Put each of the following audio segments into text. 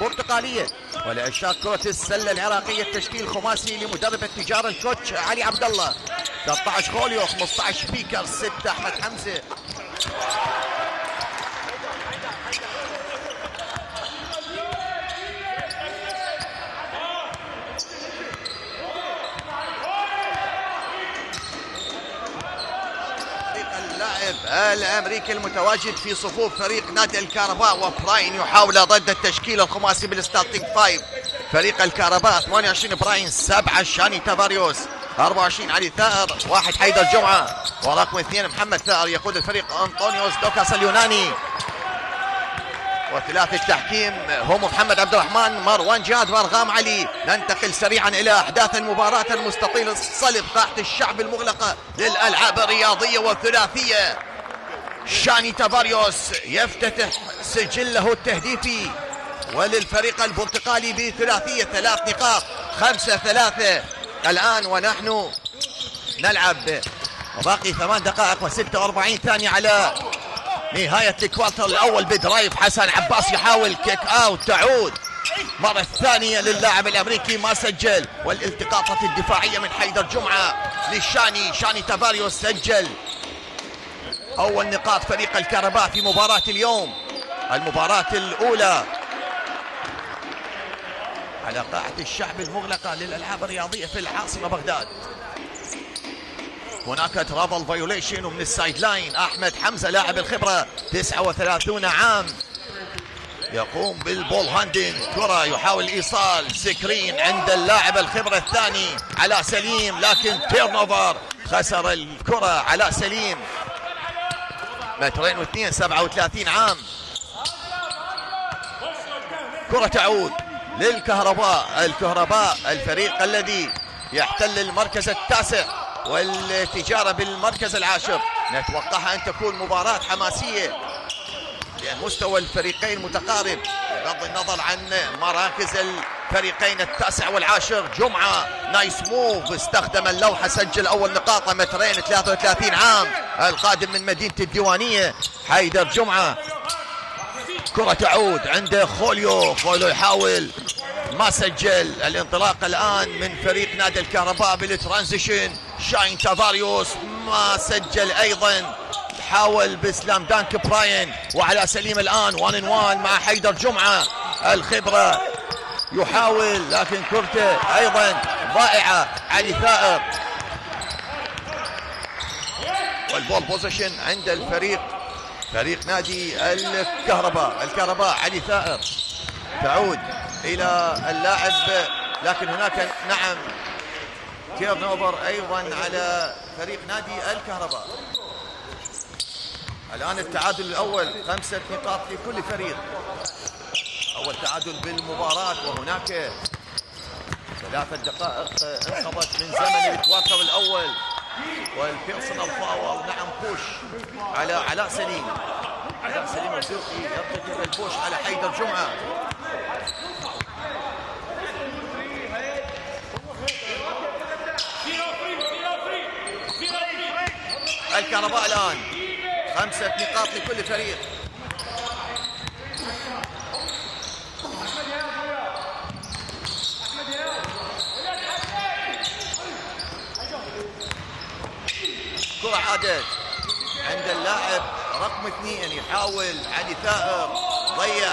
البرتقالية. ولعشاق كرة السلة العراقية التشكيل خماسي لمدرب التجارة الكوتش علي عبد الله. 13 خوليو، 15 بيكر، 6 أحمد حمزة. الامريكي المتواجد في صفوف فريق نادي الكهرباء، وبراين يحاول ضد التشكيل الخماسي بالستارتنج 5. فريق الكهرباء 28 براين، 7 شاني تافاريوس، 24 علي ثائر، 1 حيدر جمعه، ورقم 2 محمد ثائر. يقود الفريق انطونيوس دوكاس اليوناني. وثلاث التحكيم هم محمد عبد الرحمن، مروان جاد، وارغام علي. ننتقل سريعا الى احداث المباراه المستطيل الصلب قاعة الشعب المغلقه للالعاب الرياضيه والثلاثيه. شاني تافاريوس يفتتح سجله التهديفي وللفريق البرتقالي بثلاثيه 3 نقاط، 5-3 الان، ونحن نلعب وباقي 8 دقائق و46 ثانيه على نهاية الكوارتر الأول. بدرايف حسن عباس يحاول كيك أوت، تعود مرة ثانية للاعب الأمريكي ما سجل. والالتقاطات الدفاعية من حيدر جمعة شاني تافاريوس سجل أول نقاط فريق الكهرباء في مباراة اليوم، المباراة الأولى على قاعة الشعب المغلقة للألعاب الرياضية في العاصمة بغداد. هناك ترافل فايوليشن، ومن السايد لاين احمد حمزه لاعب الخبره 39 عام يقوم بالبول هاندين. كره يحاول ايصال سكرين عند اللاعب الخبره الثاني علاء سليم، لكن تيرن اوفر، خسر الكره علاء سليم. 2 37 عام. كره تعود الكهرباء الفريق الذي يحتل المركز التاسع والتجارة بالمركز العاشر. نتوقعها أن تكون مباراة حماسية لأن مستوى الفريقين متقارب بغض النظر عن مراكز الفريقين التاسع والعاشر. جمعة نايس موف، استخدم اللوحة، سجل أول نقاطه. 2 عام القادم من مدينة الديوانية حيدر جمعة. كرة تعود عند خوليو يحاول ما سجل. الانطلاق الآن من فريق نادي الكهرباء بالترانزيشن. شاين تافاريوس ما سجل أيضا، حاول بإسلام دانك براين. وعلى سليم الآن 1-on-1 مع حيدر جمعة الخبرة، يحاول لكن كرته أيضا ضائعة. علي ثائر، والبول بوزيشن عند فريق نادي الكهرباء. علي ثائر تعود إلى اللاعب، لكن هناك نعم تيرن اوفر أيضا على فريق نادي الكهرباء. الآن التعادل الأول، 5 نقاط لكل فريق، أول تعادل بالمباراة. وهناك 3 دقائق انقضت من زمن الكوارتر الأول، والبيرسونال فاول نعم بوش على علاء سليم. الزرقي يرتكب البوش على حيدر جمعة. الكهرباء الآن 5 نقاط لكل فريق. كرة عادت عند اللاعب رقم 2، يحاول علي ثائر، ضيع.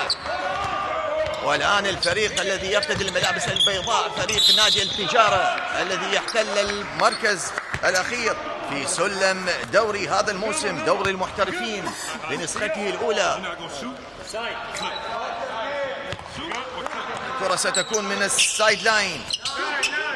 والآن الفريق الذي يرتدي الملابس البيضاء فريق نادي التجارة الذي يحتل المركز الأخير في سلم دوري هذا الموسم، دوري المحترفين بنسخته الأولى. الكرة ستكون من السايد لاين.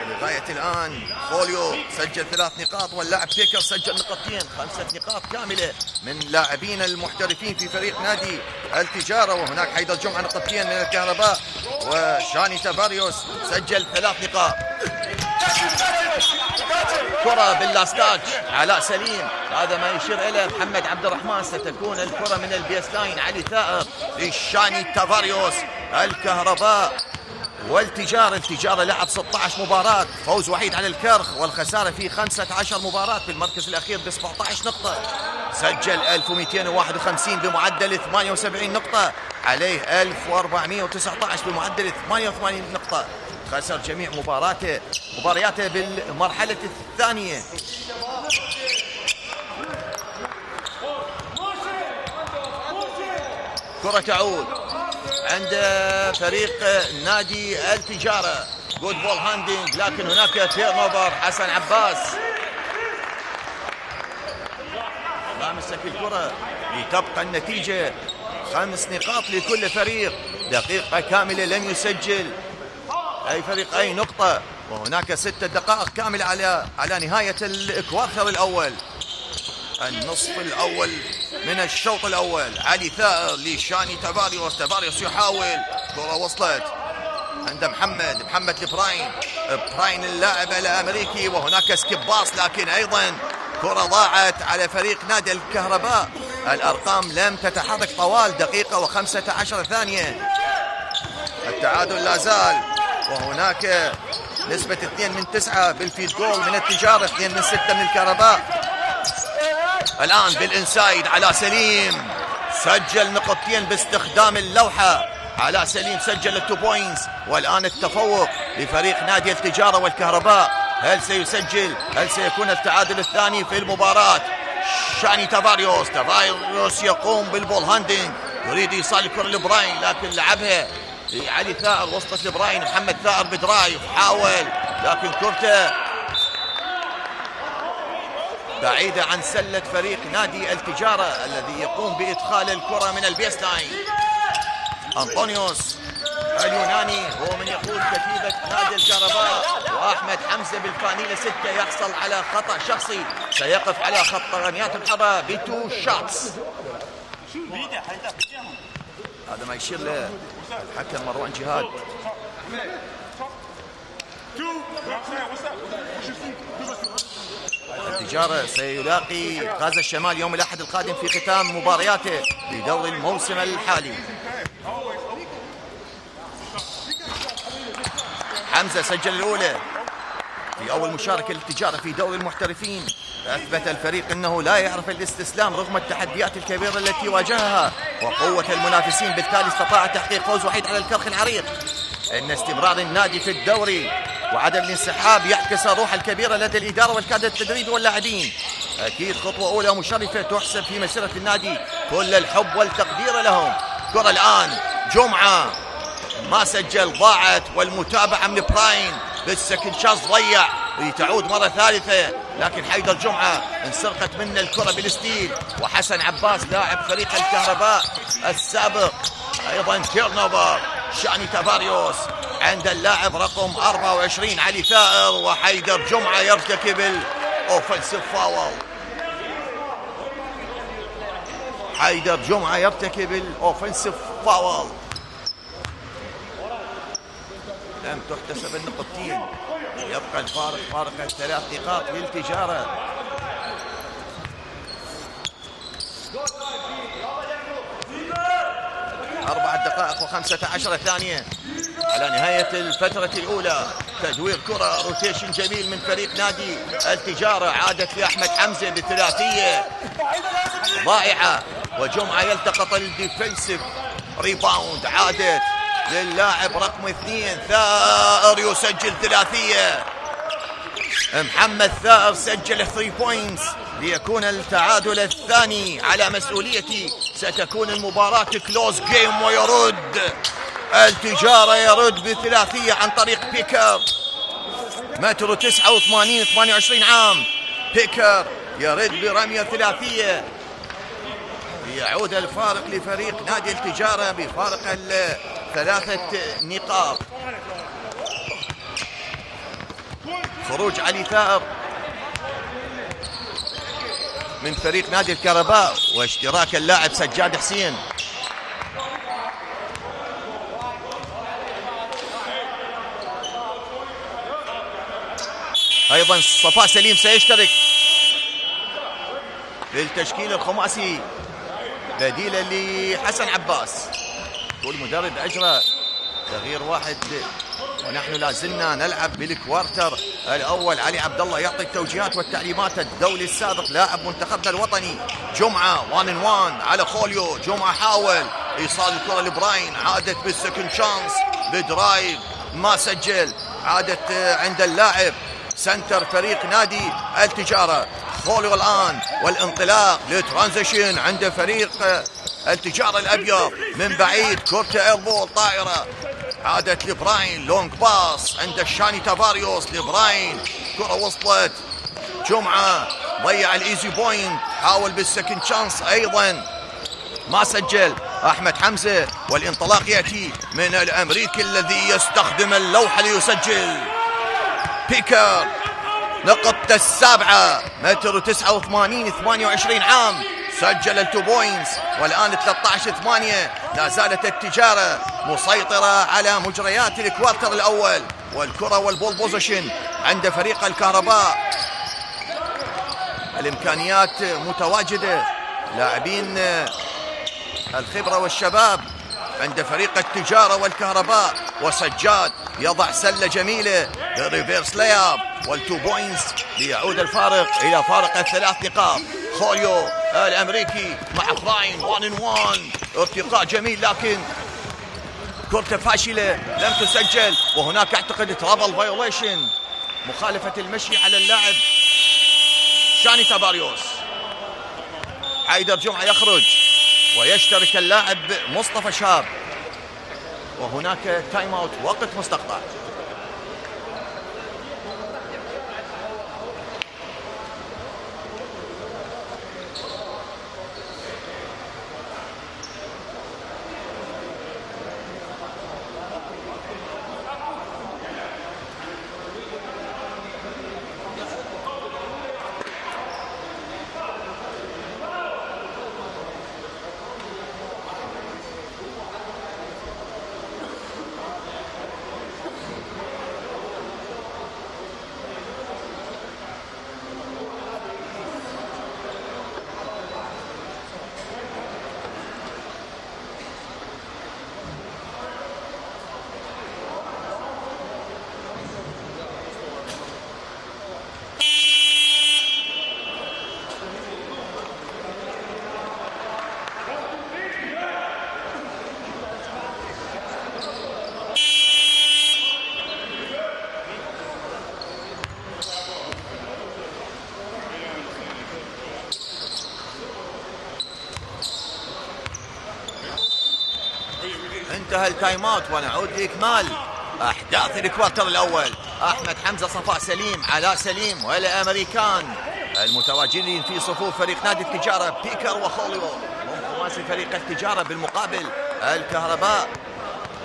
لغاية الآن خوليو سجل 3 نقاط، واللاعب بيكر سجل نقطتين، 5 نقاط كاملة من لاعبين المحترفين في فريق نادي التجارة. وهناك حيدر جمعة نقطتين من الكهرباء، وشاني تافاريوس سجل 3 نقاط. كرة باللاستاج علاء سليم، هذا ما يشير إلى محمد عبد الرحمن. ستكون الكرة من البيس لاين. علي ثائر لشاني تافاريوس. الكهرباء التجارة لعب 16 مباراة، فوز وحيد على الكرخ، والخسارة في 15 مباراة، في المركز الأخير ب 17 نقطة. سجل 1251 بمعدل 78 نقطة. عليه 1419 بمعدل 88 نقطة. خسر جميع مبارياته بالمرحلة الثانية. كرة تعود عند فريق نادي التجارة. جود بول هاندينج، لكن هناك تيرن اوفر. حسن عباس لا مسك الكرة. لتبقى النتيجة 5 نقاط لكل فريق. دقيقة كاملة لم يسجل أي فريق أي نقطة، وهناك 6 دقائق كاملة على نهاية الكوارتر الأول. النصف الأول من الشوط الأول. علي ثائر لشاني تافاريوس. تافاريوس يحاول، كرة وصلت عند محمد براين اللاعب الأمريكي، وهناك سكيب باص، لكن أيضا كرة ضاعت على فريق نادي الكهرباء. الأرقام لم تتحرك طوال دقيقة و15 ثانية. التعادل لا زال، وهناك نسبة 2 من 9 بالفيد جول من التجارة، 2 من 6 من الكهرباء. الآن بالإنسايد على سليم، سجل نقطتين باستخدام اللوحة. على سليم سجل 2 بوينتس، والآن التفوق لفريق نادي التجارة والكهرباء. هل سيسجل؟ هل سيكون التعادل الثاني في المباراة؟ شاني تافاريوس يقوم بالبول هاندينج، يريد إيصال الكرة لبراين، لكن لعبها علي ثائر، وصلت لبراين. محمد ثائر بدرايف، حاول، لكن كرته بعيدة عن سلة فريق نادي التجارة الذي يقوم بإدخال الكرة من البيس لاين. أنطونيوس اليوناني هو من يقود كتيبة نادي الكهرباء، وأحمد حمزة بالفانيلة 6 يحصل على خطأ شخصي. سيقف على خط رميات الحرة ب2 شوتس. هذا ما يشير له الحكم مروان جهاد. التجارة سيلاقي غازي الشمال يوم الأحد القادم في ختام مبارياته لدوري الموسم الحالي. حمزة سجل الأولى في أول مشاركة للتجارة في دوري المحترفين. أثبت الفريق أنه لا يعرف الاستسلام رغم التحديات الكبيرة التي واجهها وقوة المنافسين، بالتالي استطاع تحقيق فوز وحيد على الكرخ العريق. إن استمرار النادي في الدوري وعدم الانسحاب يعكس الروح الكبيرة لدى الإدارة والكادر التدريبي واللاعبين. أكيد خطوة أولى مشرفة تحسب في مسيرة النادي، كل الحب والتقدير لهم. كرة الآن جمعة ما سجل، ضاعت، والمتابعة من براين بالسكند شاز ضيع، وتعود مرة ثالثة، لكن حيدر جمعة انسرقت منه الكرة بالستيل. وحسن عباس لاعب فريق الكهرباء السابق أيضا تيرن اوفر. شاني تافاريوس عند اللاعب رقم 24 علي ثائر، وحيدر جمعة يرتكب الأوفنسيف فاول. حيدر جمعة يرتكب الأوفنسيف فاول. لم تحتسب النقطتين، يبقى الفارق فارق 3 نقاط للتجارة. أربعة دقائق و15 ثانية على نهاية الفترة الأولى. تدوير كرة، روتيشن جميل من فريق نادي التجارة، عادت لأحمد حمزة بثلاثية ضائعة، وجمعة يلتقط الديفنسيف ريباوند، عادت للاعب رقم 2 ثائر يسجل ثلاثية. محمد ثائر سجل 3 بوينتس ليكون التعادل الثاني على مسؤوليتي. ستكون المباراة كلوز جيم، ويرد التجارة يرد بثلاثية عن طريق بيكر، متر 89 28 عام. بيكر يرد برمية ثلاثية، يعود الفارق لفريق نادي التجارة بفارق 3 نقاط. خروج علي ثائر من فريق نادي الكهرباء، واشتراك اللاعب سجاد حسين. ايضا صفاء سليم سيشترك بالتشكيل الخماسي بديلا لحسن عباس. كل مدرب اجرى تغيير واحد، ونحن لازلنا نلعب بالكوارتر الاول. علي عبد الله يعطي التوجيهات والتعليمات، الدولي السابق لاعب منتخبنا الوطني. جمعه 1-on-1 على خوليو، جمعه حاول، ايصال الكره لبراين، عادت بالسكند شانس بدرايف ما سجل، عادت عند اللاعب سنتر فريق نادي التجاره خوليو الان، والانطلاق لترانزيشن عند فريق التجاره الابيض من بعيد، كورته ايربول طائره، عادت لبراين لونج باص عند الشاني تافاريوس لبراين، كره وصلت جمعه ضيع الايزي بوينت، حاول بالسكند شانس ايضا ما سجل احمد حمزه، والانطلاق ياتي من الامريكي الذي يستخدم اللوحه ليسجل. بيكر نقطة السابعة، متر 89 28 عام، سجل التو بوينتس، والآن 13-8. لا زالت التجارة مسيطرة على مجريات الكوارتر الأول، والكرة والبول بوزيشن عند فريق الكهرباء، الإمكانيات متواجدة، لاعبين الخبرة والشباب عند فريق التجارة والكهرباء، وسجاد يضع سلة جميلة ريفيرس لياب، والتو بوينتس ليعود الفارق إلى فارق الثلاث نقاط. خوليو الأمريكي مع براين 1-on-1، ارتقاء جميل لكن كرة فاشلة لم تسجل، وهناك اعتقد ترابل فايوليشن، مخالفة المشي على اللاعب شاني تافاريوس. حيدر جمعة يخرج ويشترك اللاعب مصطفى شاب، وهناك تايم اوت وقت مستقطع. انتهى التايم اوت ونعود لاكمال احداث الكوارتر الاول. احمد حمزه، صفاء سليم، علاء سليم والامريكان المتواجدين في صفوف فريق نادي التجاره بيكر وخوليو، ومخماسي فريق التجاره بالمقابل الكهرباء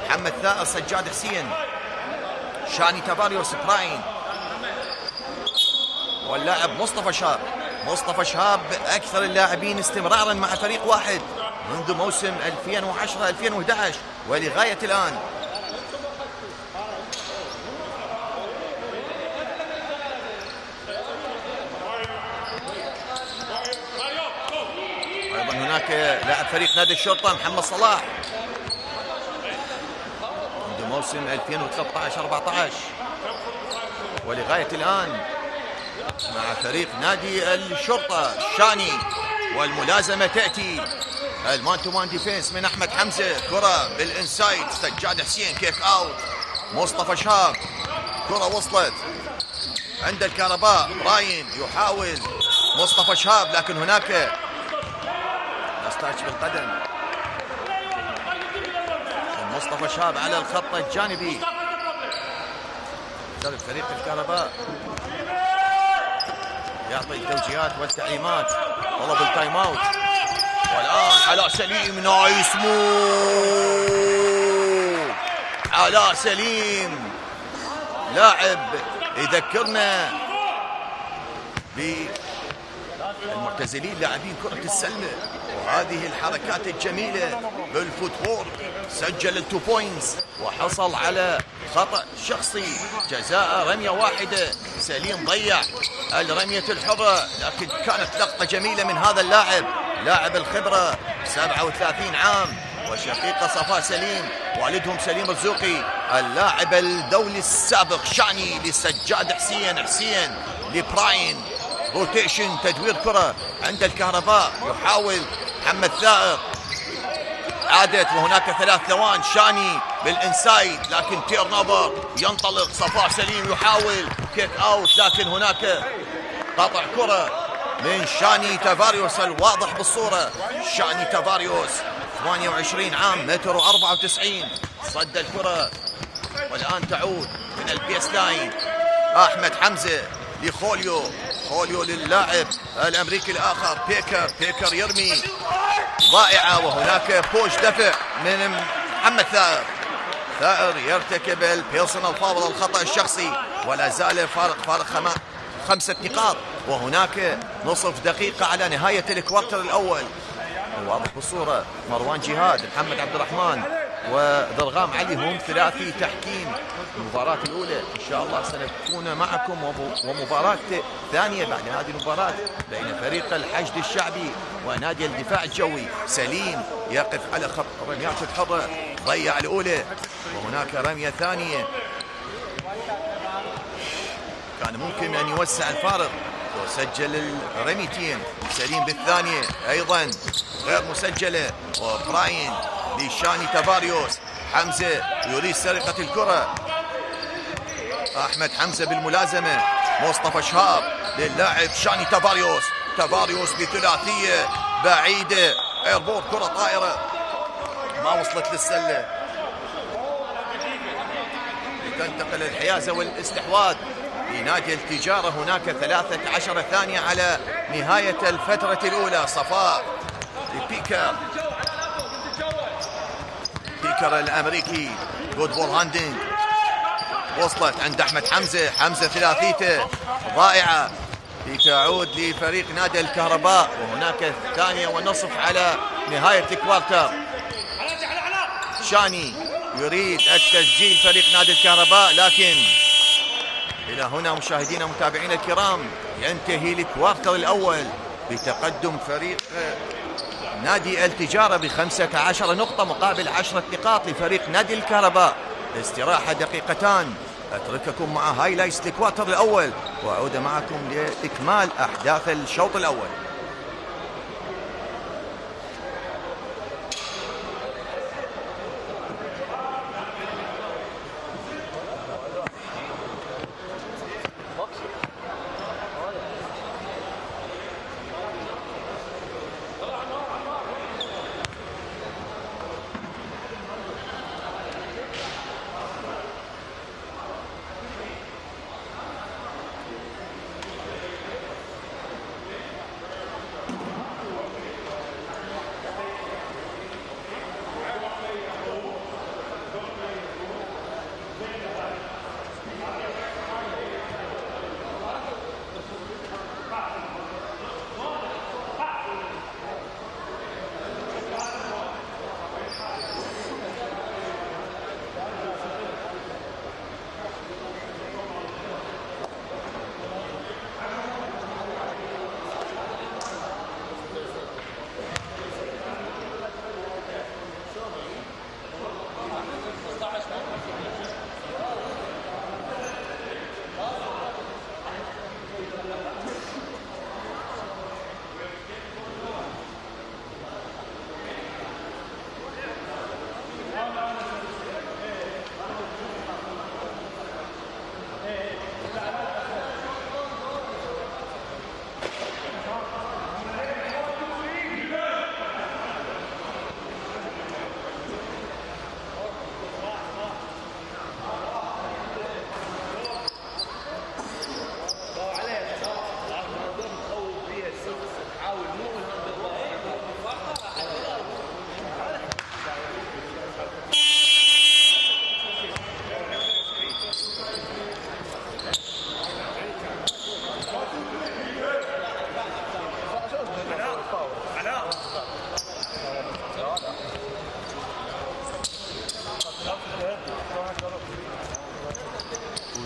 محمد ثائر، سجاد حسين، شاني تافاريوس، براين، واللاعب مصطفى شاب. مصطفى شاب اكثر اللاعبين استمرارا مع فريق واحد منذ موسم 2010-2011 ولغاية الآن. أيضا هناك لاعب فريق نادي الشرطة محمد صلاح منذ موسم 2013-14 ولغاية الآن مع فريق نادي الشرطة شاني، والملازمة تأتي المان تو مان ديفينس من احمد حمزه، كره بالانسايد، سجاد حسين كيك اوت، مصطفى شاب، كره وصلت عند الكهرباء، براين يحاول، مصطفى شاب، لكن هناك نستاتش بالقدم، مصطفى شاب على الخط الجانبي، فريق الكهرباء يعطي التوجيهات والتعليمات، طلب التايم اوت، والآن علاء سليم، نايس موف، علاء سليم لاعب يذكرنا بالمعتزلين لاعبين كرة السلة، وهذه الحركات الجميلة بالفوتورك، سجل التو بوينتس وحصل على خطأ شخصي، جزاء رمية واحدة، سليم ضيع الرمية الحرة، لكن كانت لقطة جميلة من هذا اللاعب، لاعب الخبرة 37 عام، وشقيقة صفاء سليم، والدهم سليم الزوقي، اللاعب الدولي السابق شاني لسجاد حسين لبراين، روتيشن، تدوير كرة عند الكهرباء، يحاول محمد ثائر، عادت وهناك 3 ثوان. شاني بالانسايد لكن تير نوفر ينطلق. صفاء سليم يحاول كيك اوت لكن هناك قطع كرة من شاني تافاريوس الواضح بالصورة. شاني تافاريوس 28 عام، 1.94 متر، صد الكرة والآن تعود من البيس لاين. أحمد حمزة لخوليو، خوليو للاعب الأمريكي الآخر بيكر يرمي ضائعة، وهناك بوش دفع من محمد ثائر يرتكب البيرسونال فاول الخطأ الشخصي، ولا زال الفارق 5 نقاط، وهناك نصف دقيقة على نهاية الكوارتر الأول. واضح بالصورة مروان جهاد، محمد عبد الرحمن وضرغام علي هم ثلاثي تحكيم المباراة الأولى. إن شاء الله سنكون معكم ومباراة ثانية بعد هذه المباراة بين فريق الحشد الشعبي ونادي الدفاع الجوي. سليم يقف على خط رميات الحرة، ضيع الأولى وهناك رمية ثانية كان ممكن أن يوسع الفارق وسجل الرميتين. سليم بالثانية أيضا غير مسجلة، وبراين لشاني تافاريوس. حمزة يريد سرقة الكرة، أحمد حمزة بالملازمة. مصطفى شهاب للاعب شاني تافاريوس، تافاريوس بثلاثية بعيدة، ايربورت كرة طائرة ما وصلت للسلة. تنتقل الحيازة والاستحواذ لنادي التجارة. هناك 13 ثانية على نهاية الفترة الأولى. صفاء لبيكر، بيكر الأمريكي، جود بول هاندينج، وصلت عند أحمد حمزة. حمزة ثلاثيته ضائعة لتعود لفريق نادي الكهرباء، وهناك 1.5 على نهاية الكوارتر. شاني يريد التسجيل فريق نادي الكهرباء، لكن إلى هنا مشاهدينا ومتابعينا الكرام ينتهي الكوارتر الأول بتقدم فريق نادي التجارة ب15 نقطة مقابل 10 نقاط لفريق نادي الكهرباء. استراحة دقيقتان، أترككم مع هايلايتس الكوارتر الأول وأعود معكم لإكمال أحداث الشوط الأول.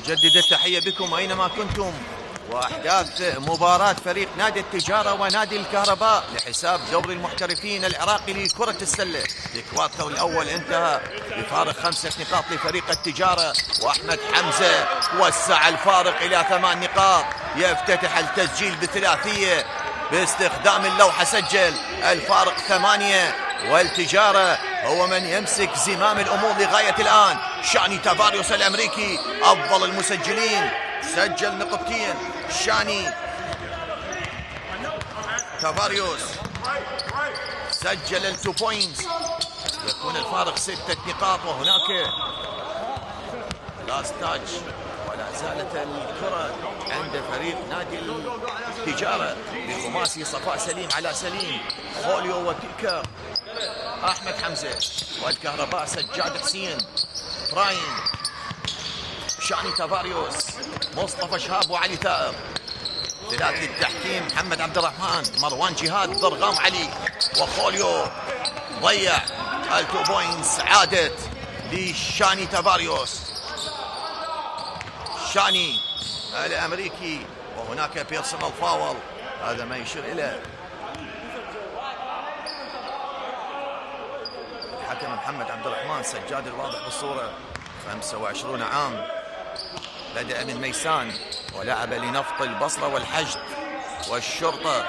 أجدد التحية بكم أينما كنتم، وأحداث مباراة فريق نادي التجارة ونادي الكهرباء لحساب دوري المحترفين العراقي لكرة السلة. الكوارتر الأول انتهى بفارق 5 نقاط لفريق التجارة، وأحمد حمزة وسع الفارق إلى 8 نقاط، يفتتح التسجيل بثلاثية باستخدام اللوحة، سجل الفارق 8، والتجارة هو من يمسك زمام الأمور لغاية الآن. شاني تافاريوس الأمريكي أفضل المسجلين، سجل نقطتين. شاني تافاريوس سجل ال2 بوينتس، يكون الفارق 6 نقاط. وهناك لاست تاتش، ولا زالت الكرة عند فريق نادي التجارة بخماسي صفاء سليم على سليم، خوليو وبيكر، أحمد حمزة والكهرباء سجاد حسين، براين، شاني تافاريوس، مصطفى شهاب وعلي ثائر. ثلاثي التحكيم محمد عبد الرحمن، مروان جهاد، ضرغام علي وخوليو. ضيع ال2 بوينتس، عادت لشاني تافاريوس. شاني الأمريكي، وهناك بيرسونال فاول، هذا ما يشير إلى الحكم محمد عبد الرحمن سجاد الواضح بالصورة. 25 عام، بدأ من ميسان ولعب لنفط البصرة والحشد والشرطة.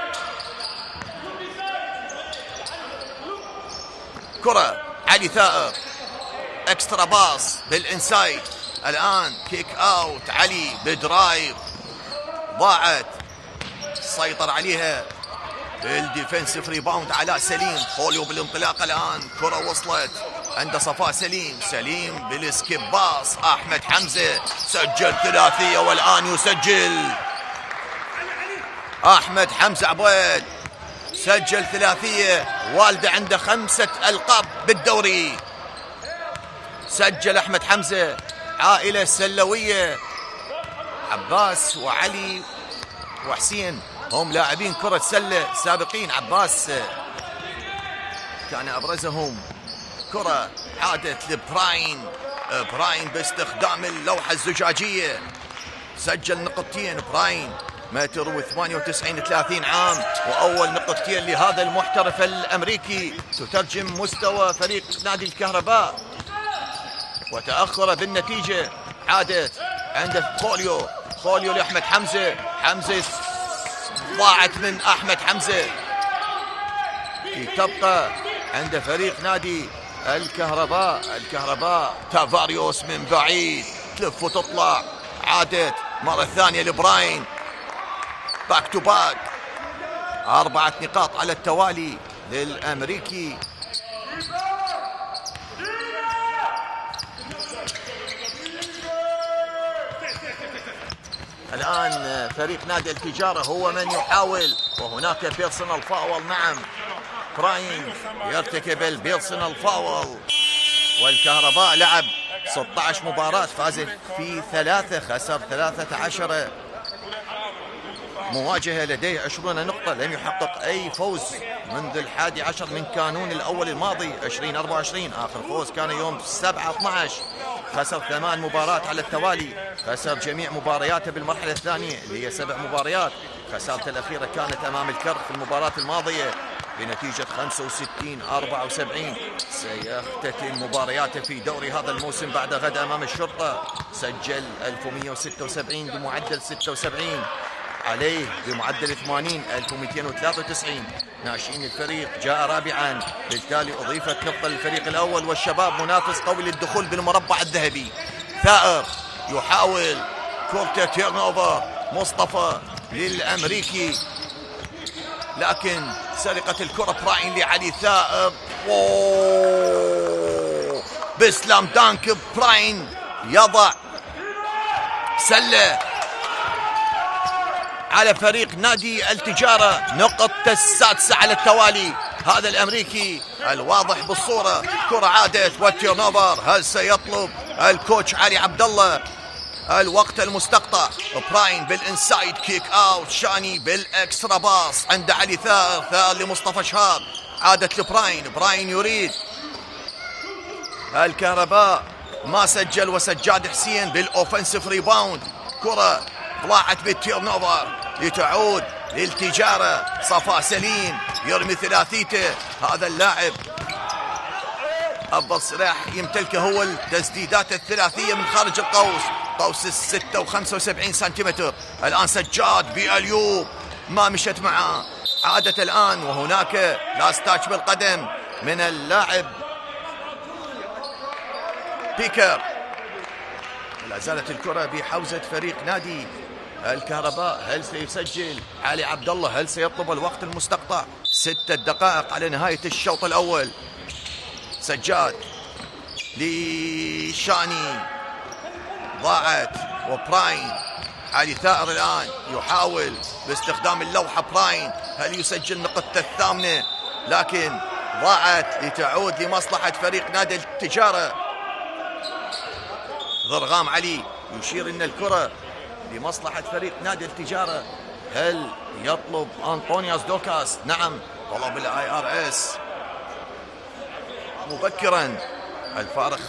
كرة علي ثائر، اكسترا باص بالانسايد، الآن كيك اوت. علي بدرايف، ضاعت، سيطر عليها بالديفنسيف ريباوند على سليم. خوليو بالانطلاق الآن، كرة وصلت عند صفاء سليم، سليم بالسكيب باص. أحمد حمزة سجل ثلاثية، والآن يسجل أحمد حمزة عبيد، سجل ثلاثية، والده عنده 5 ألقاب بالدوري. سجل أحمد حمزة، عائلة سلوية، عباس وعلي وحسين هم لاعبين كرة سلة سابقين. عباس كان أبرزهم. كرة عادت لبراين، براين باستخدام اللوحة الزجاجية، سجل نقطتين. براين متر و98، 30 عام، وأول نقطتين لهذا المحترف الأمريكي تترجم مستوى فريق نادي الكهرباء. وتأخر بالنتيجة، عادت عند خوليو، خوليو لأحمد حمزة، حمزة ضاعت من أحمد حمزة. تبقى عند فريق نادي الكهرباء. الكهرباء تافاريوس من بعيد، تلف وتطلع، عادت مرة ثانية لبراين، باك تو باك. 4 نقاط على التوالي للأمريكي. الآن فريق نادي التجارة هو من يحاول، وهناك بيرسونال فاول. نعم، براين يرتكب البيرسونال فاول. والكهرباء لعب 16 مباراة، فاز في 3، خسر 13 مواجهة، لديه 20 نقطة، لم يحقق أي فوز منذ 11 من كانون الأول الماضي 2024. آخر فوز كان يوم 7/12. خسر 8 مباريات على التوالي، خسر جميع مبارياته بالمرحلة الثانية اللي هي 7 مباريات. خسارته الأخيرة كانت أمام الكرخ في المباراة الماضية بنتيجة 65-74. سيختتم مبارياته في دوري هذا الموسم بعد غد أمام الشرطة. سجل 1176 بمعدل 76، عليه بمعدل 80 1293. ناشئين الفريق جاء رابعا، بالتالي أضيفت نقطة للفريق الأول، والشباب منافس قوي للدخول بالمربع الذهبي. ثائر يحاول كورته تيرن اوفر، مصطفى للأمريكي، لكن سرقة الكرة براين لعلي ثائر. بسلام دانك، براين يضع سلة على فريق نادي التجارة، نقطة 6 على التوالي. هذا الأمريكي الواضح بالصورة. كرة عادت والتيرن اوفر، هل سيطلب الكوتش علي عبد الله الوقت المستقطع؟ براين بالانسايد كيك اوت، شاني بالاكسترا باص عند علي ثائر، ثائر لمصطفى شهاب، عادت لبراين، براين يريد. الكهرباء ما سجل، وسجاد حسين بالاوفنسيف ريباوند. كرة طلعت بالتيرن اوفر لتعود للتجارة. صفاء سليم يرمي ثلاثيته، هذا اللاعب أفضل سلاح يمتلكه هو التسديدات الثلاثية من خارج القوس، قوس 6 و75 سنتيمتر. الآن سجاد بأليوب ما مشت معه، عادت الآن، وهناك لاستاش بالقدم من اللاعب بيكر. لا زالت الكرة بحوزة فريق نادي الكهرباء. هل سيسجل علي عبد الله؟ هل سيطلب الوقت المستقطع؟ 6 دقائق على نهاية الشوط الأول. سجاد لشاني، ضاعت، وبراين. علي ثائر الآن يحاول باستخدام اللوحة. براين هل يسجل نقطة الثامنة؟ لكن ضاعت لتعود لمصلحة فريق نادي التجارة. ضرغام علي يشير أن الكرة لمصلحة فريق نادي التجارة. هل يطلب أنطونيوس دوكاس؟ نعم، طلب الاي ار اس مبكرا. الفارق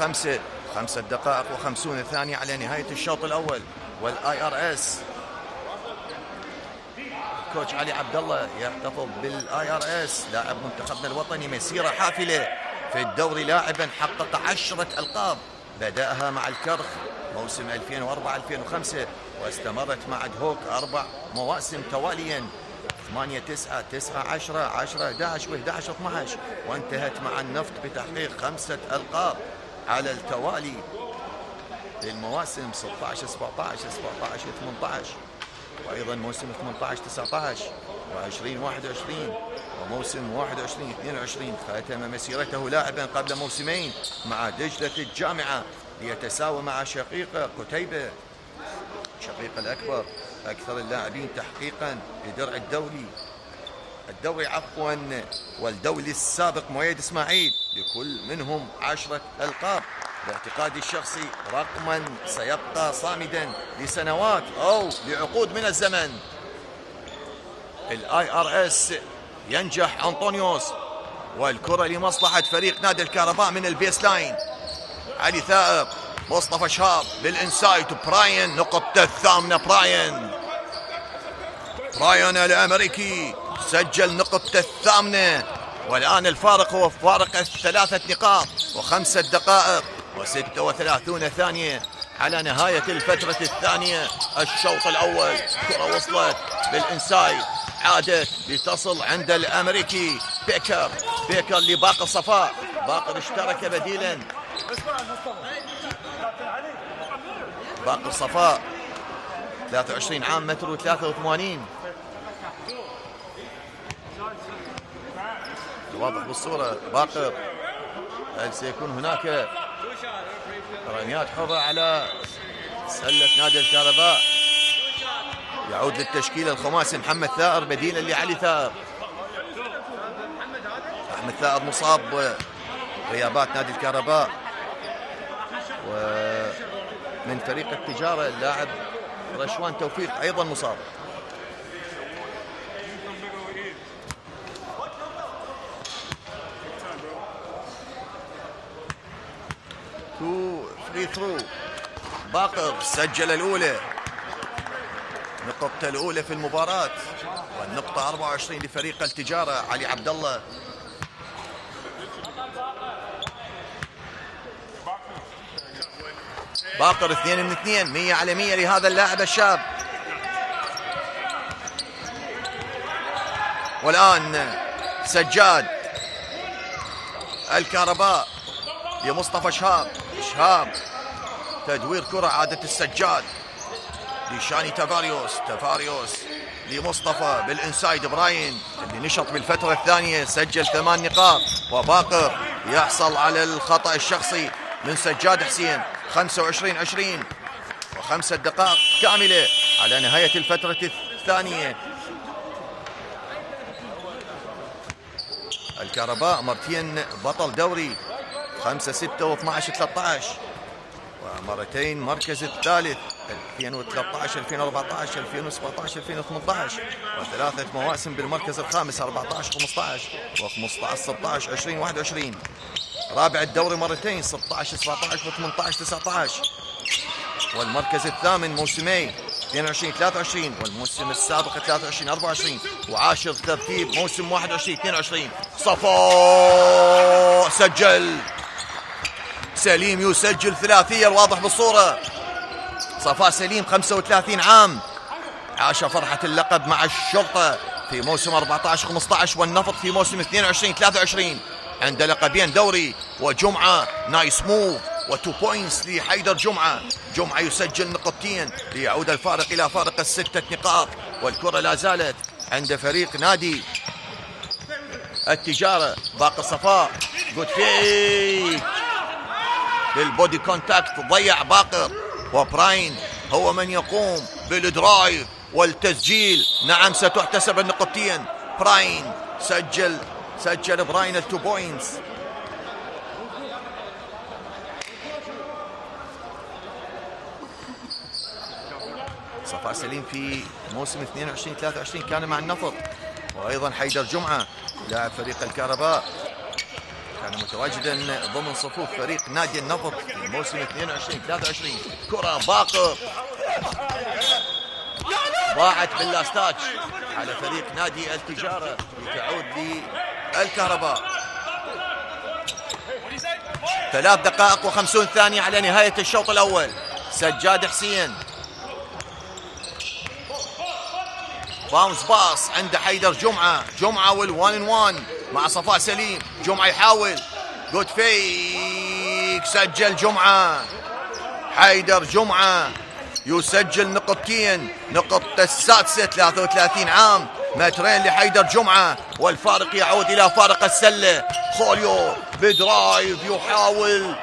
5 دقائق و50 ثانية على نهاية الشوط الأول. والاي ار اس كوتش علي عبد الله يحتفظ بالاي ار اس. لاعب منتخبنا الوطني مسيرة حافلة في الدوري، لاعبا حقق 10 ألقاب، بدأها مع الكرخ موسم 2004-2005 واستمرت مع دهوك 4 مواسم تواليا، 8 9 9 10 10 11 و11 12، وانتهت مع النفط بتحقيق 5 ألقاب على التوالي للمواسم 16 17 17 18، وايضا موسم 18 19 و20 21 وموسم 21 22. ختم مسيرته لاعبا قبل موسمين مع دجلة الجامعة ليتساوى مع شقيقه قتيبة، شقيق الأكبر، أكثر اللاعبين تحقيقا لدرع الدوري والدولي السابق مؤيد إسماعيل، لكل منهم 10 ألقاب. باعتقادي الشخصي رقما سيبقى صامدا لسنوات أو لعقود من الزمن. الاي ار اس ينجح أنطونيوس، والكرة لمصلحة فريق نادي الكهرباء من البيس لاين. علي ثائر، مصطفى شهاب بالانسايد، براين نقطة الثامنة. براين الأمريكي سجل نقطة الثامنة، والآن الفارق هو فارق 3 نقاط و5 دقائق و36 ثانية على نهاية الفترة الثانية الشوط الأول. كرة وصلت بالانسايد، عادت لتصل عند الأمريكي بيكر لباقر صفاء. باقر اشترك بديلا. باقر صفاء 23 عام، متر و83. واضح بالصورة باقر. هل سيكون هناك رميات حرة على سلة نادي الكهرباء؟ يعود للتشكيلة الخماسي محمد ثائر بديلا لعلي ثائر. أحمد ثائر مصاب غيابات نادي الكهرباء، ومن فريق التجارة اللاعب رشوان توفيق أيضا مصاب. فري ثرو. باقر سجل الأولى، نقطة الأولى في المباراة، والنقطة 24 لفريق التجارة. علي عبد الله باقر 2 من 2، 100 على 100 لهذا اللاعب الشاب. والآن سجاد الكهرباء لمصطفى شهاب، تدوير كرة، عادة السجاد لشاني تافاريوس لمصطفى بالانسايد. براين اللي نشط بالفترة الثانية سجل 8 نقاط، وباقر يحصل على الخطأ الشخصي من سجاد حسين. 25-20 و5 دقائق كاملة على نهاية الفترة الثانية. الكهرباء مرتين بطل دوري، 5 6 و12 13، ومرتين مركز الثالث 2013 2014 2017 2018، وثلاثة مواسم بالمركز الخامس 14 15 و15 16 20 21. رابع الدوري مرتين 16 17 و18 19، والمركز الثامن موسمين 22 23 والموسم السابق 23 24، وعاشر ترتيب موسم 21 22. صفاء سجل، سليم يسجل ثلاثية الواضح بالصورة. صفاء سليم 35 عام، عاش فرحة اللقب مع الشرطة في موسم 14 15 والنفط في موسم 22 23، عنده لقبين دوري وجمعة. نايس موف و2 بوينتس لحيدر جمعة. جمعة يسجل نقطتين ليعود الفارق إلى فارق ال6 نقاط، والكرة لا زالت عند فريق نادي التجارة. باقر صفاء جود فيك بالبودي كونتاكت، ضيع باقر، وبراين هو من يقوم بالدرايف والتسجيل. نعم ستحتسب النقطتين. براين سجل براين ال2 بوينتس. صفاء سليم في موسم 22-23 كان مع النفط، وايضا حيدر جمعة لاعب فريق الكهرباء كان متواجدا ضمن صفوف فريق نادي النفط في موسم 22-23. كرة باقر ضاعت باللاستاتش على فريق نادي التجارة لتعود للكهرباء. 3 دقائق و50 ثانية على نهاية الشوط الأول. سجاد حسين، باونس باص عند حيدر جمعة. جمعة وال1-1 مع صفاء سليم. جمعة يحاول، جود فيك، سجل جمعة. حيدر جمعة يسجل نقطتين، نقطة السادسة 33 عام، مترين لحيدر جمعة، والفارق يعود إلى فارق السلة. خوليو بدرايف يحاول،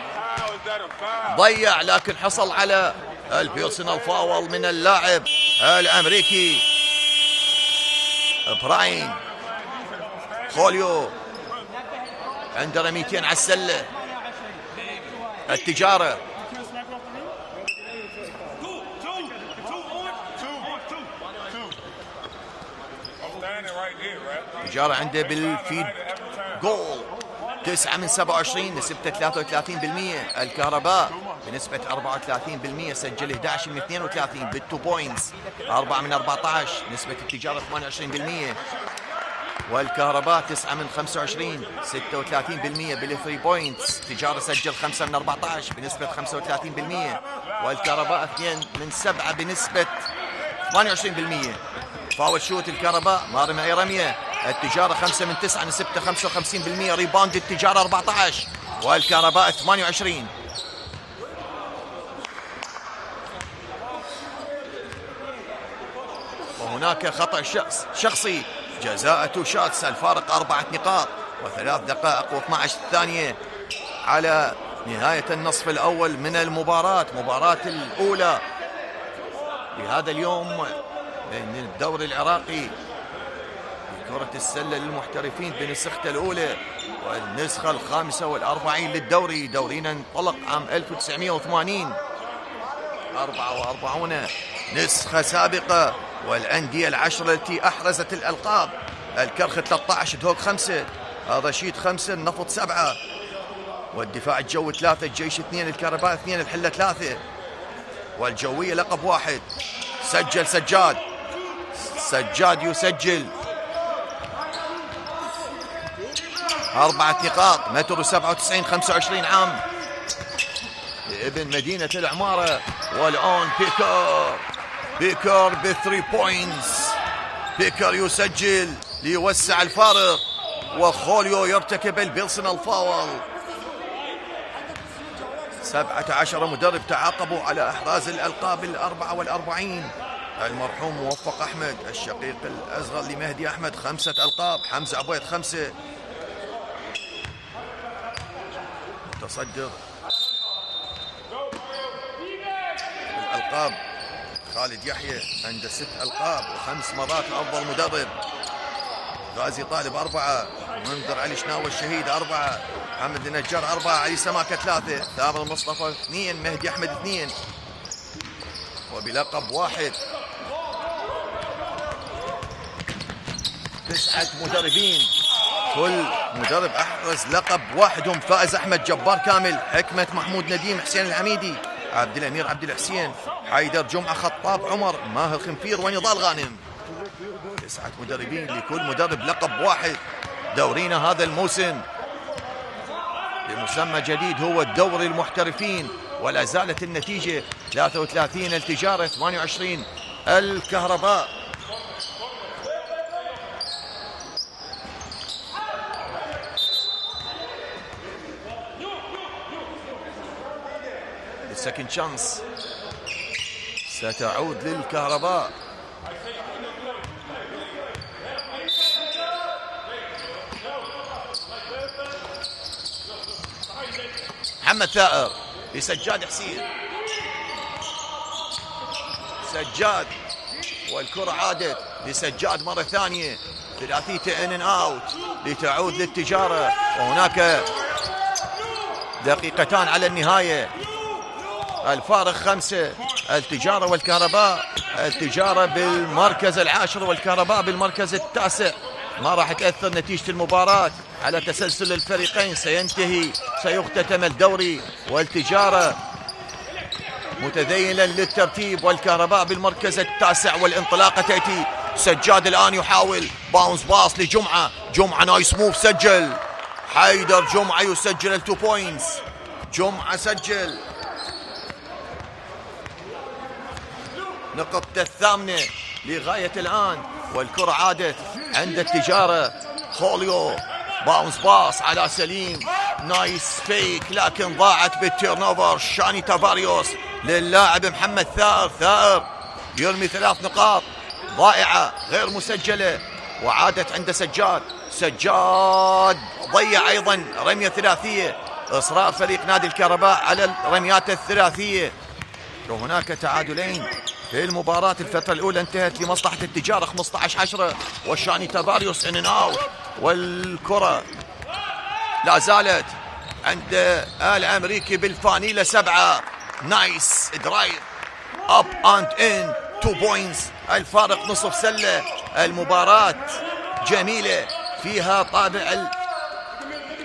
ضيع لكن حصل على البيرسونال فاول من اللاعب الأمريكي براين. خوليو عنده رميتين على السلة. التجارة عنده بالفيد جول 9 من 27 نسبته 33%. الكهرباء بنسبة 34% سجل 11 من 32 بالتو بوينتس. 4 من 14 نسبة التجارة 28%. والكهرباء 9 من 25 36% بالثري بوينتس. تجارة سجل 5 من 14 بنسبة 35%. والكهرباء 2 من 7 بنسبة 28%. فاول شوت الكهرباء ما رمى أي رمية. التجارة 5 من 9 نسبته 55%. ريباوند التجارة 14 والكهرباء 28. وهناك خطأ شخصي، جزاء 2 شوتس، الفارق 4 نقاط و3 دقائق و12 ثانية على نهاية النصف الأول من المباراة. مباراة الأولى لهذا اليوم بين الدوري العراقي كرة السلة للمحترفين بنسخته الأولى والنسخة 45 للدوري. دورينا انطلق عام 1980، 44 نسخة سابقة، والأندية العشرة التي أحرزت الألقاب: الكرخ 13، دوك 5، الرشيد 5، النفط 7، والدفاع الجوي 3، الجيش 2، الكهرباء 2، الحلة 3، والجوية لقب 1. سجل سجاد يسجل 4 نقاط، متر 97، 25 عام، ابن مدينة العمارة. والآن بيكر ب3 بوينتس. بيكر يسجل ليوسع الفارق، وخوليو يرتكب البيرسونال فاول. 17 مدرب تعاقبوا على إحراز الألقاب 44. المرحوم موفق أحمد الشقيق الأصغر لمهدي أحمد 5 ألقاب، حمزة عبيد 5. متصدر الألقاب خالد يحيى عنده 6 ألقاب و5 مرات أفضل مدرب. غازي طالب 4، منذر علي شناوي الشهيد 4، محمد النجار 4، علي سماكة 3، ثامر مصطفى 2، مهدي أحمد 2، وبلقب 1. 9 مدربين، كل مدرب أحرز لقب وحدهم. فائز أحمد، جبار كامل، حكمة محمود، نديم، حسين العميدي، عبد الأمير عبد الحسين، حيدر جمعة، خطاب عمر، ماهر خنفير، ونضال غانم. 9 مدربين، لكل مدرب لقب 1. دورينا هذا الموسم بمسمى جديد هو الدوري المحترفين، ولا زالت النتيجة 33 التجارة، 28 الكهرباء. سكند شانس ستعود للكهرباء. محمد ثائر لسجاد حسين. سجاد والكرة عادت لسجاد مرة ثانية. ثلاثيته ان اوت لتعود للتجارة، وهناك دقيقتان على النهاية. الفارق 5. التجارة والكهرباء. التجارة بالمركز العاشر والكهرباء بالمركز التاسع. ما راح تأثر نتيجة المباراة على تسلسل الفريقين. سيختتم الدوري والتجارة متذيلا للترتيب والكهرباء بالمركز التاسع. والانطلاقة تأتي. سجاد الآن يحاول باونس باص لجمعة. جمعة نايس موف. سجل حيدر جمعة يسجل 2 بوينتس. جمعة سجل نقطة الثامنة لغاية الآن. والكرة عادت عند التجارة. خوليو باونس باص على سليم. نايس فيك لكن ضاعت بالتيرن اوفر. شاني تافاريوس للاعب محمد ثائر. ثائر يرمي 3 نقاط ضائعة غير مسجلة، وعادت عند سجاد. سجاد ضيع أيضا رمية ثلاثية. إصرار فريق نادي الكهرباء على الرميات الثلاثية. وهناك تعادلين في المباراة. الفترة الأولى انتهت لمصلحة التجارة 15-10. والشاني تافاريوس ان اوت. والكرة لا زالت عند الأمريكي بالفانيلة 7. نايس درايف اب اند ان 2 بوينتس. الفارق نصف سلة. المباراة جميلة فيها طابع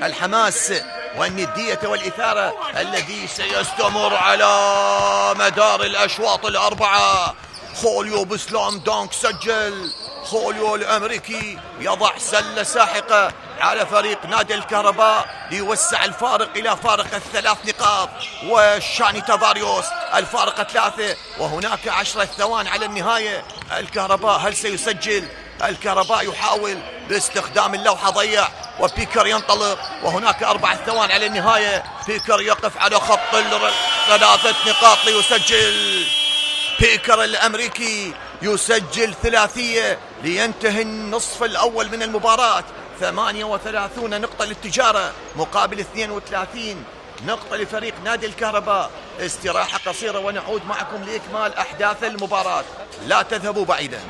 الحماس والندية والإثارة الذي سيستمر على مدار الأشواط الأربعة. خوليو بسلام دانك سجل. خوليو الأمريكي يضع سلة ساحقة على فريق نادي الكهرباء ليوسع الفارق إلى فارق 3 نقاط. وشاني تافاريوس الفارق 3 وهناك 10 ثوان على النهاية. الكهرباء هل سيسجل؟ الكهرباء يحاول باستخدام اللوحة. ضيع وبيكر ينطلق وهناك 4 ثوان على النهاية. بيكر يقف على خط 3 نقاط ليسجل. بيكر الأمريكي يسجل ثلاثية لينتهي النصف الأول من المباراة. 38 نقطة للتجارة مقابل 32 نقطة لفريق نادي الكهرباء. استراحة قصيرة ونعود معكم لإكمال أحداث المباراة. لا تذهبوا بعيدا.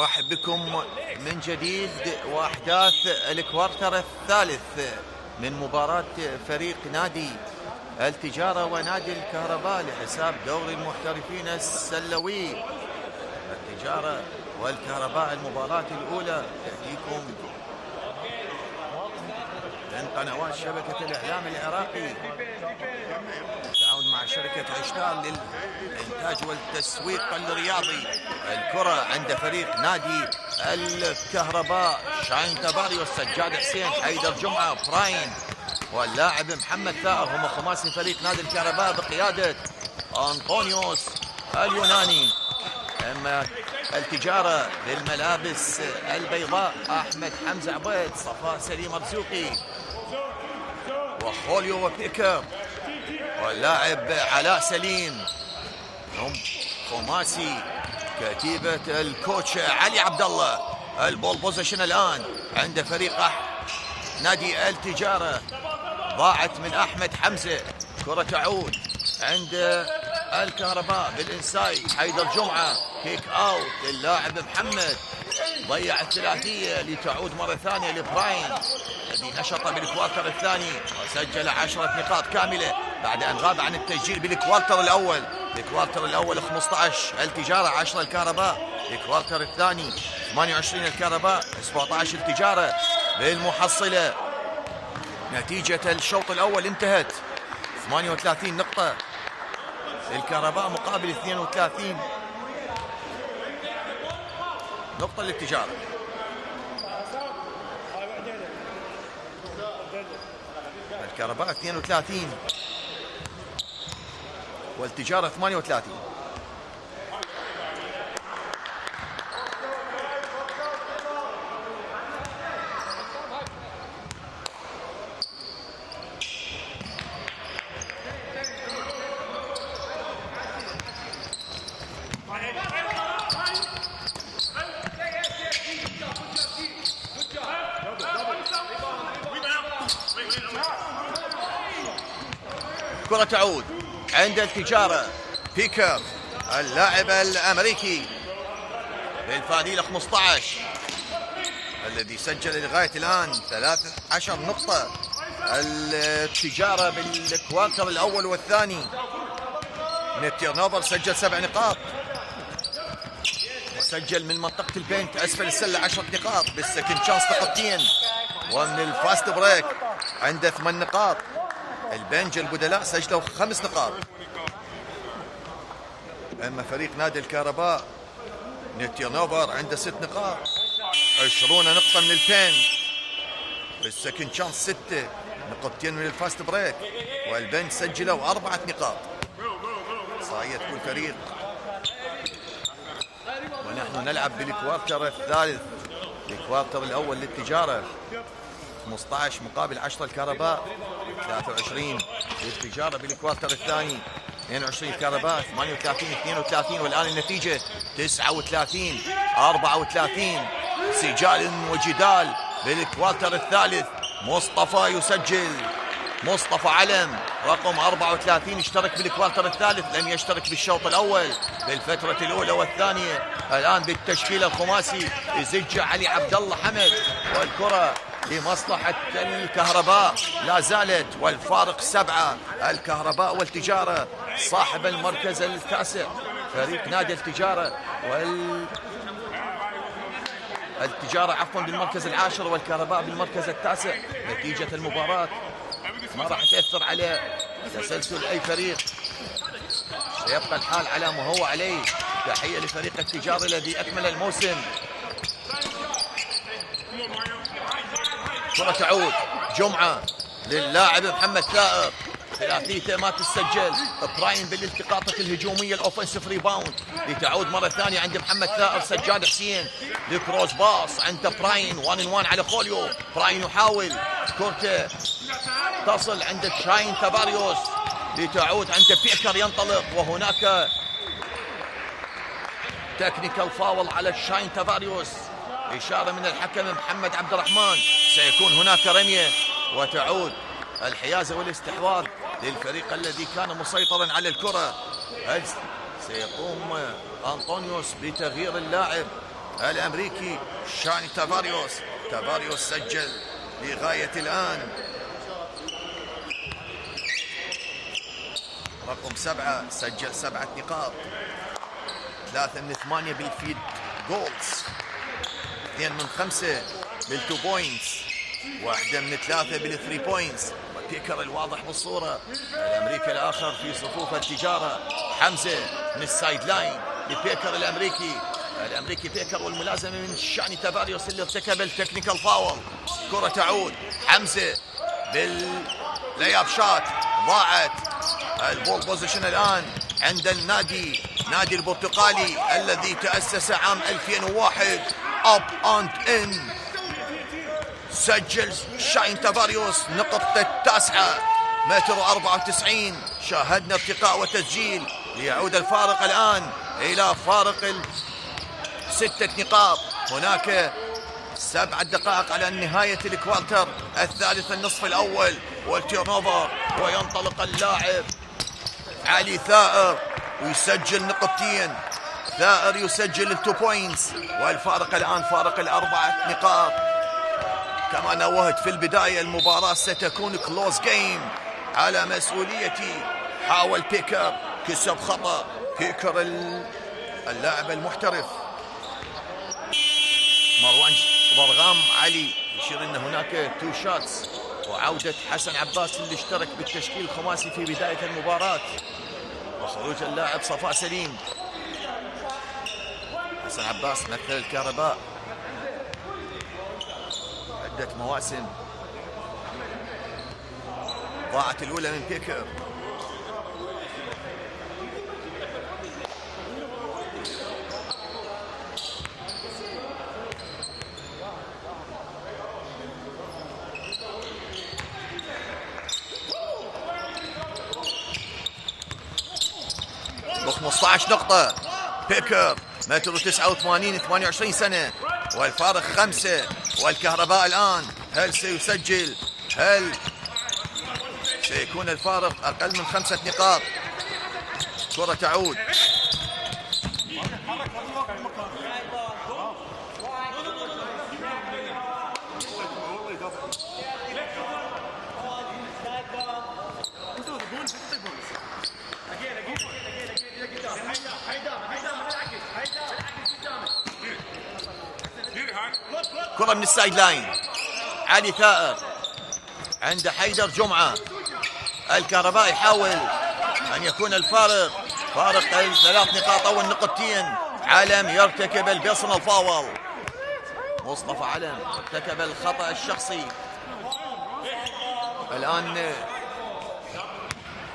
رحب بكم من جديد واحداث الكوارتر الثالث من مباراة فريق نادي التجارة ونادي الكهرباء لحساب دوري المحترفين السلوي. التجارة والكهرباء المباراة الأولى تأتيكم من قنوات شبكة الإعلام العراقي بالتعاون مع شركة عشتال للإنتاج والتسويق الرياضي. الكرة عند فريق نادي الكهرباء، شاين تباري والسجاد حسين، حيدر جمعة، براين واللاعب محمد ثائر. هم خماسي فريق نادي الكهرباء بقيادة أنطونيوس اليوناني. أما التجارة بالملابس البيضاء أحمد حمزة عبيد، صفاء سليم مرزوقي، وخوليو وبيكر واللاعب علاء سليم. هم خماسي كتيبة الكوتش علي عبد الله. البول بوزيشن الآن عند فريق نادي التجارة، ضاعت من أحمد حمزة. كرة تعود عند الكهرباء بالإنسايد، حيدر جمعة، كيك أوت للاعب محمد، ضيع الثلاثية لتعود مرة ثانية لبراين الذي نشط بالكوارتر الثاني وسجل 10 نقاط كاملة بعد أن غاب عن التسجيل بالكوارتر الأول. الكوارتر الأول 15 التجارة، 10 الكهرباء. الكوارتر الثاني 28 الكهرباء، 17 التجارة. بالمحصلة نتيجة الشوط الأول انتهت 38 نقطة الكهرباء مقابل 32 نقطة للتجارة. الكهرباء 32 والتجارة 38. كرة تعود عند التجارة، بيكر اللاعب الأمريكي بالفانيلة 15 الذي سجل لغاية الآن 13 نقطة. التجارة بالكوارتر الأول والثاني من التيرنوفر سجل 7 نقاط، سجل من منطقة البينت أسفل السلة 10 نقاط، بالسكند شانس نقطتين، ومن الفاست بريك عنده 8 نقاط. البنج البدلاء سجلوا 5 نقاط. أما فريق نادي الكهرباء نيتيرنوفر عنده 6 نقاط، 20 نقطة من البين، بالسكند شانس 6 نقطتين من الفاست بريك، والبنج سجلوا 4 نقاط. صاية كل فريق ونحن نلعب بالكوارتر الثالث. الكوارتر الأول للتجارة 15 مقابل 10 الكهرباء، 23 للتجارة بالكوارتر الثاني، 22 الكهرباء، 38 32، والآن النتيجة 39 34. سجال وجدال بالكوارتر الثالث. مصطفى يسجل، مصطفى علم رقم 34 اشترك بالكوارتر الثالث، لم يشترك بالشوط الأول بالفترة الأولى والثانية. الآن بالتشكيل الخماسي يزج علي عبد الله حمد، والكرة لمصلحة الكهرباء لا زالت، والفارق 7. الكهرباء والتجارة صاحب المركز التاسع فريق نادي التجارة، التجارة عفوا بالمركز العاشر والكهرباء بالمركز التاسع. نتيجة المباراة ما راح تأثر على تسلسل أي فريق، سيبقى الحال على ما هو عليه. تحية لفريق التجارة الذي أكمل الموسم. كرة تعود جمعة للاعب محمد ثائر، ثلاثيته ما تسجل. براين بالالتقاطات الهجومية الأوفنسيف ريباوند، لتعود مرة ثانية عند محمد ثائر. سجاد حسين لكروس باص عند براين، 1-on-1 على خوليو. براين يحاول، كورته تصل عند شاين تافاريوس، لتعود عند بيكر ينطلق، وهناك تكنيكال فاول على شاين تافاريوس، إشارة من الحكم محمد عبد الرحمن. سيكون هناك رمية، وتعود الحيازة والاستحواذ للفريق الذي كان مسيطرا على الكرة. سيقوم أنطونيوس بتغيير اللاعب الأمريكي شاين تافاريوس. تافاريوس سجل لغاية الآن رقم 7، سجل 7 نقاط، 3 من 8 بالفيد جولز، 2 من 5 بالتو بوينتس، 1 من 3 بالثري بوينتس. بيكر الواضح بالصورة، الأمريكي الآخر في صفوف التجارة حمزة من السايد لاين لبيكر الأمريكي بيكر، والملازمة من شاني تافاريوس اللي ارتكب التكنيكال فاول. كرة تعود حمزة باللياب شات، ضاعت. البول بوزيشن الآن عند نادي البرتقالي الذي تأسس عام 2001 أب أند إن. سجل شاين تافاريوس نقطة التاسعة، 1.94 متر. شاهدنا ارتقاء وتسجيل، ليعود الفارق الآن إلى فارق 6 نقاط. هناك 7 دقائق على نهاية الكوارتر الثالث النصف الأول، والتيرنوفر، وينطلق اللاعب علي ثائر ويسجل نقطتين. ثائر يسجل ال2 بوينتس، والفارق الآن فارق 4 نقاط. كما نوهت في البداية، المباراة ستكون كلوز جيم على مسؤوليتي. حاول بيكر، كسب خطأ بيكر اللاعب المحترف مروان برغام علي يشير ان هناك 2 شوتس. وعودة حسن عباس اللي اشترك بالتشكيل الخماسي في بداية المباراة، وخروج اللاعب صفاء سليم. حسن عباس مثل الكهرباء عدة مواسم، ضاعت الأولى من بيكر. ب 15 نقطة. بيكر 1.89 متر، 28 سنة، والفارق 5. والكهرباء الآن هل سيسجل؟ هل سيكون الفارق أقل من 5 نقاط؟ كرة تعود. كرة من السايد لاين، علي ثائر عند حيدر جمعة. الكهرباء يحاول أن يكون الفارق فارق 3 نقاط أو النقطتين. علم يرتكب البيرسونال فاول، مصطفى علم ارتكب الخطأ الشخصي. الآن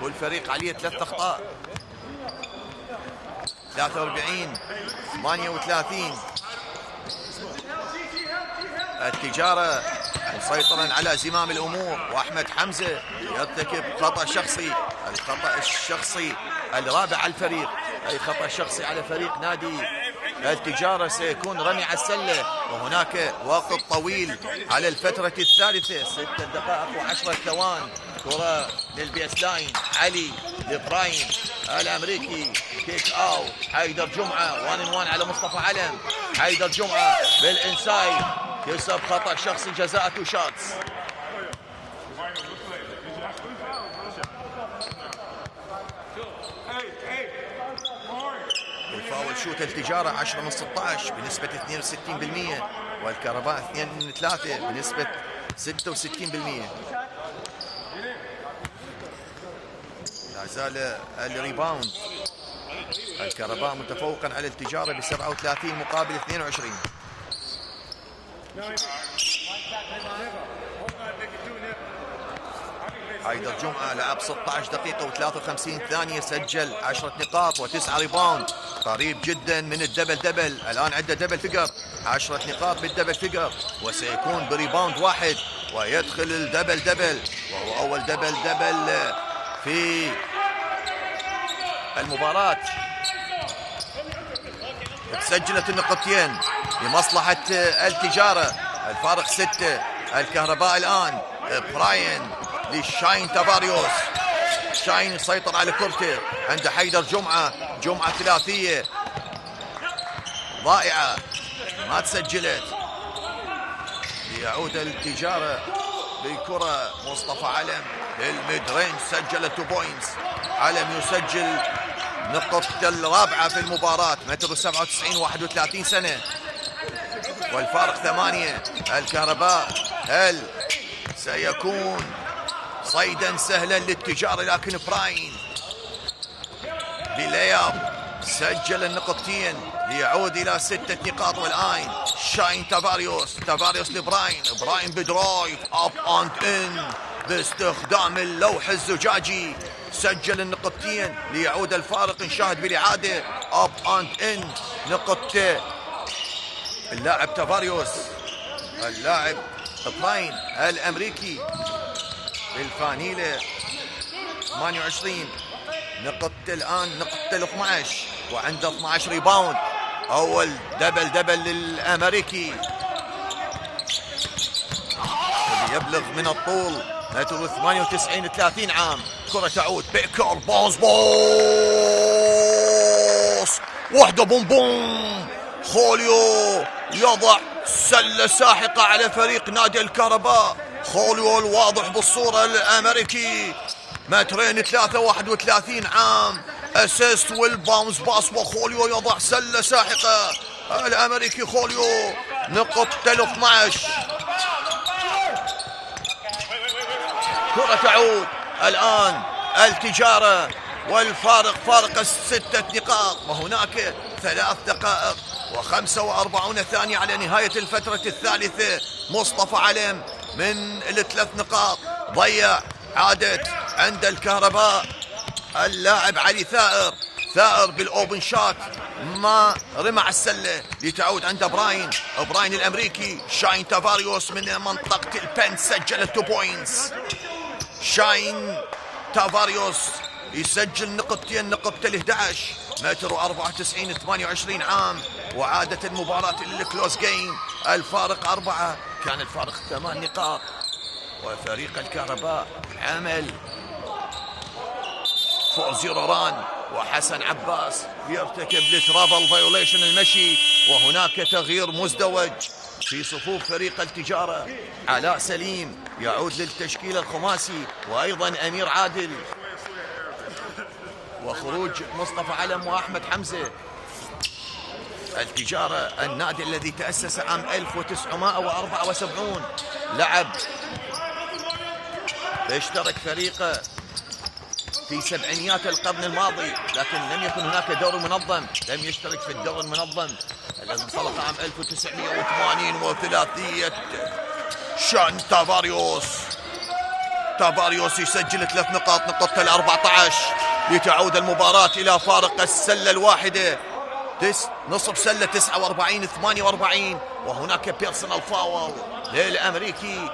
كل فريق عليه 3 أخطاء، 43 38. التجارة مسيطرا على زمام الأمور، وأحمد حمزة يرتكب خطأ شخصي، الخطأ الشخصي الرابع على الفريق، أي خطأ شخصي على فريق نادي التجارة سيكون رمي على السلة، وهناك وقت طويل على الفترة الثالثة 6 دقائق و10 ثوان. كرة للبيس لاين، علي لبراين الأمريكي، كيك أوت، حيدر جمعة 1-on-1 على مصطفى علم، حيدر جمعة بالإنسايد يسب خطأ شخصي، جزاء 2 شوتس. الفاول شوت التجارة 10 من 16 بنسبة 62%، والكهرباء 2 من 3 بنسبة 66%. لا زال الريباوند الكهرباء متفوقا على التجارة ب 37 مقابل 22. حيدر جمعة لعب 16 دقيقة و53 ثانية، سجل 10 نقاط و9 ريباوند، قريب جدا من الدبل دبل. الآن عنده دبل فيجر، 10 نقاط بالدبل فيجر، وسيكون بريباوند واحد ويدخل الدبل دبل، وهو أول دبل دبل في المباراة. تسجلت النقطتين لمصلحة التجارة، الفارق 6. الكهرباء الآن براين لشاين تافاريوس، شاين يسيطر على كورته، عنده حيدر جمعة، جمعة ثلاثية ضائعة ما تسجلت. ليعود التجارة بكرة مصطفى علم للميد رينج، سجل 2 بوينتس. علم يسجل نقطة الرابعة في المباراة، متر 97 31 سنة، والفارق 8. الكهرباء هل سيكون صيدا سهلا للتجارة؟ لكن براين بلاياب سجل النقطتين ليعود إلى 6 نقاط. والآن شاين تافاريوس، تافاريوس لبراين، براين بدرايف أب أند إن باستخدام اللوح الزجاجي، سجل النقطتين ليعود الفارق. نشاهد بالإعادة أب أند إن نقطة اللاعب تافاريوس، اللاعب براين الأمريكي بالفانيلة 28 نقطة الآن، نقطة 12 وعنده 12 ريباوند. أول دبل دبل للأمريكي اللي يبلغ من الطول متر 98 30 عام. كرة تعود بيكر، بونز واحدة بوم بوم. خوليو يضع سلة ساحقة على فريق نادي الكهرباء. خوليو الواضح بالصورة الأمريكي، مترين 3 31 عام، اسيست والباونز باس، وخوليو يضع سلة ساحقة. الأمريكي خوليو نقطة 12. كرة تعود الآن التجارة، والفارق فارق 6 نقاط، وهناك 3 دقائق و45 ثانية على نهاية الفترة الثالثة. مصطفى علم من ال3 نقاط ضيع، عادت عند الكهرباء اللاعب علي ثائر، ثائر بالاوبن شات ما رمى السلة، لتعود عند براين، براين الامريكي. شاين تافاريوس من منطقة البن سجل 2 بوينتس. شاين تافاريوس يسجل نقطتين، نقطة 11 متر 94 28 عام، وعادت المباراة للكلوز جيم. الفارق 4، كان الفارق 8 نقاط، وفريق الكهرباء عمل فوزي روران وحسن عباس يرتكب لترافل فايوليشن المشي، وهناك تغيير مزدوج في صفوف فريق التجارة. علاء سليم يعود للتشكيل الخماسي، وأيضا أمير عادل، وخروج مصطفى علم وأحمد حمزة. التجارة النادي الذي تأسس عام 1974 لعب، اشترك فريقه في سبعينيات القرن الماضي، لكن لم يكن هناك دور منظم، لم يشترك في الدور المنظم الذي انطلق عام 1980. وثلاثية شان تافاريوس يسجل 3 نقاط، نقطة 14 لتعود المباراة إلى فارق السلة الواحدة، نصف سلة 49 48. وهناك بيرسونال فاول للأمريكي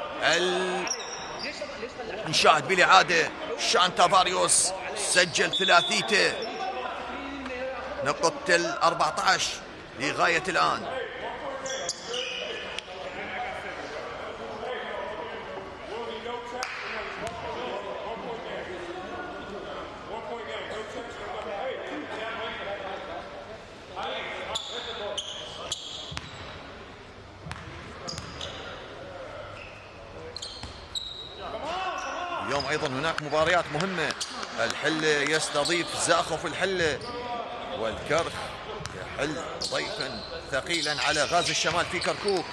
نشاهد بالإعادة شان تافاريوس سجل ثلاثيته، نقطة 14 لغاية الآن. اليوم أيضا هناك مباريات مهمة. الحلة يستضيف زاخف الحلة، والكرخ يحل ضيفا ثقيلا على غاز الشمال في كركوك.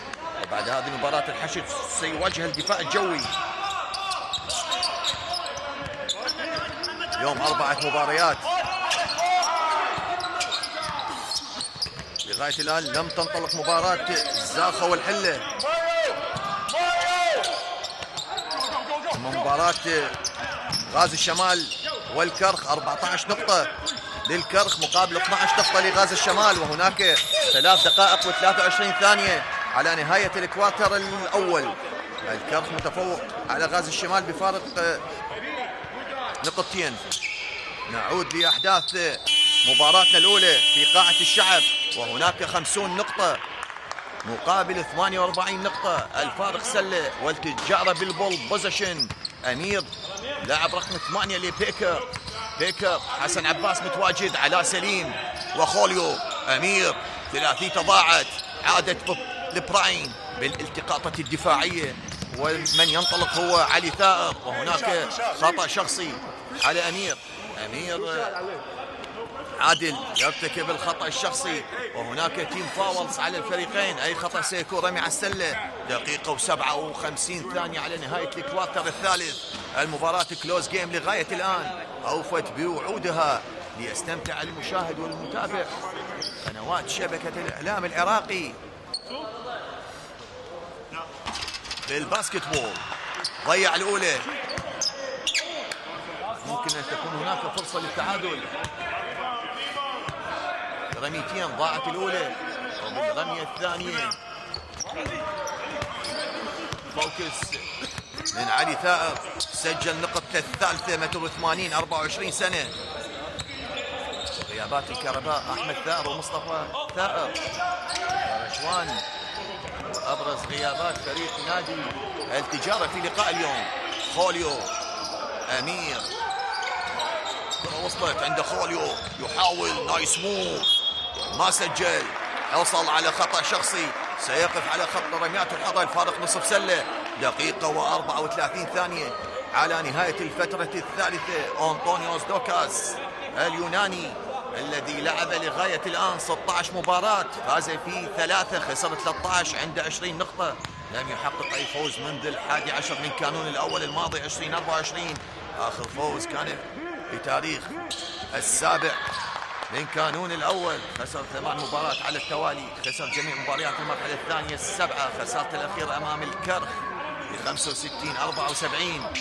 وبعد هذه المباراة الحشد سيواجه الدفاع الجوي. اليوم 4 مباريات لغاية الآن لم تنطلق مباراة زاخة والحلة. مباراة غاز الشمال والكرخ 14 نقطة للكرخ مقابل 12 نقطة لغاز الشمال، وهناك 3 دقائق و23 ثانية على نهاية الكوارتر الأول. الكرخ متفوق على غاز الشمال بفارق نقطتين. نعود لأحداث مباراتنا الأولى في قاعة الشعب، وهناك 50 نقطة مقابل 48 نقطة. الفارق سلة والتجارة بالبول بوزيشن. أمير لاعب رقم 8 لبيكر، بيكر حسن عباس متواجد، علاء سليم وخوليو. أمير ثلاثيته ضاعت، عادت لبراين بالالتقاطة الدفاعية، ومن ينطلق هو علي ثائر، وهناك خطأ شخصي على أمير. أمير عادل يرتكب الخطأ الشخصي، وهناك تيم فاولز على الفريقين. أي خطأ سيكون رمي على السلة. دقيقة و57 ثانية على نهاية الكوارتر الثالث. المباراة كلوز جيم لغاية الآن، أوفت بوعودها ليستمتع المشاهد والمتابع. قنوات شبكة الإعلام العراقي بالباسكتبول ضيع الأولى، ممكن أن تكون هناك فرصة للتعادل. رميتين ضاعت الأولى، وبالرمية الثانية فوكس من علي ثائر، سجل نقطة الثالثة، متر 80 24 سنة. غيابات الكهرباء أحمد ثائر ومصطفى ثائر. رشوان أبرز غيابات فريق نادي التجارة في لقاء اليوم. خوليو، أمير، كرة وصلت عند خوليو، يحاول نايس موف، ما سجل، حصل على خطأ شخصي، سيقف على خط رميات الحظر. الفارق نصف سلة. دقيقة و34 ثانية على نهاية الفترة الثالثة. أنطونيوس دوكاس اليوناني الذي لعب لغاية الآن 16 مباراة، فاز في 3، خسر 13، عنده 20 نقطة. لم يحقق أي فوز منذ 11 من كانون الأول الماضي 2024. آخر فوز كان بتاريخ 7 من كانون الأول. خسر 8 مباريات على التوالي، خسر جميع مباريات المرحلة الثانية 7. خسارة الأخيرة أمام الكرخ ب 65-74.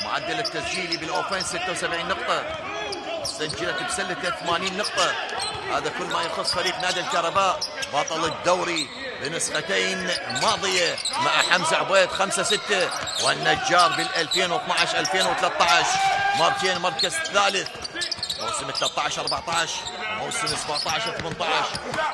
معدل التسجيلي بالأوفنس 76 نقطة، سجلت بسلته 80 نقطة. هذا كل ما يخص فريق نادي الكهرباء، بطل الدوري بنسختين ماضية مع حمزة عبيد 5-6، والنجار بال2012-2013 مرتين مركز ثالث. موسم 13-14 وموسم 17-18.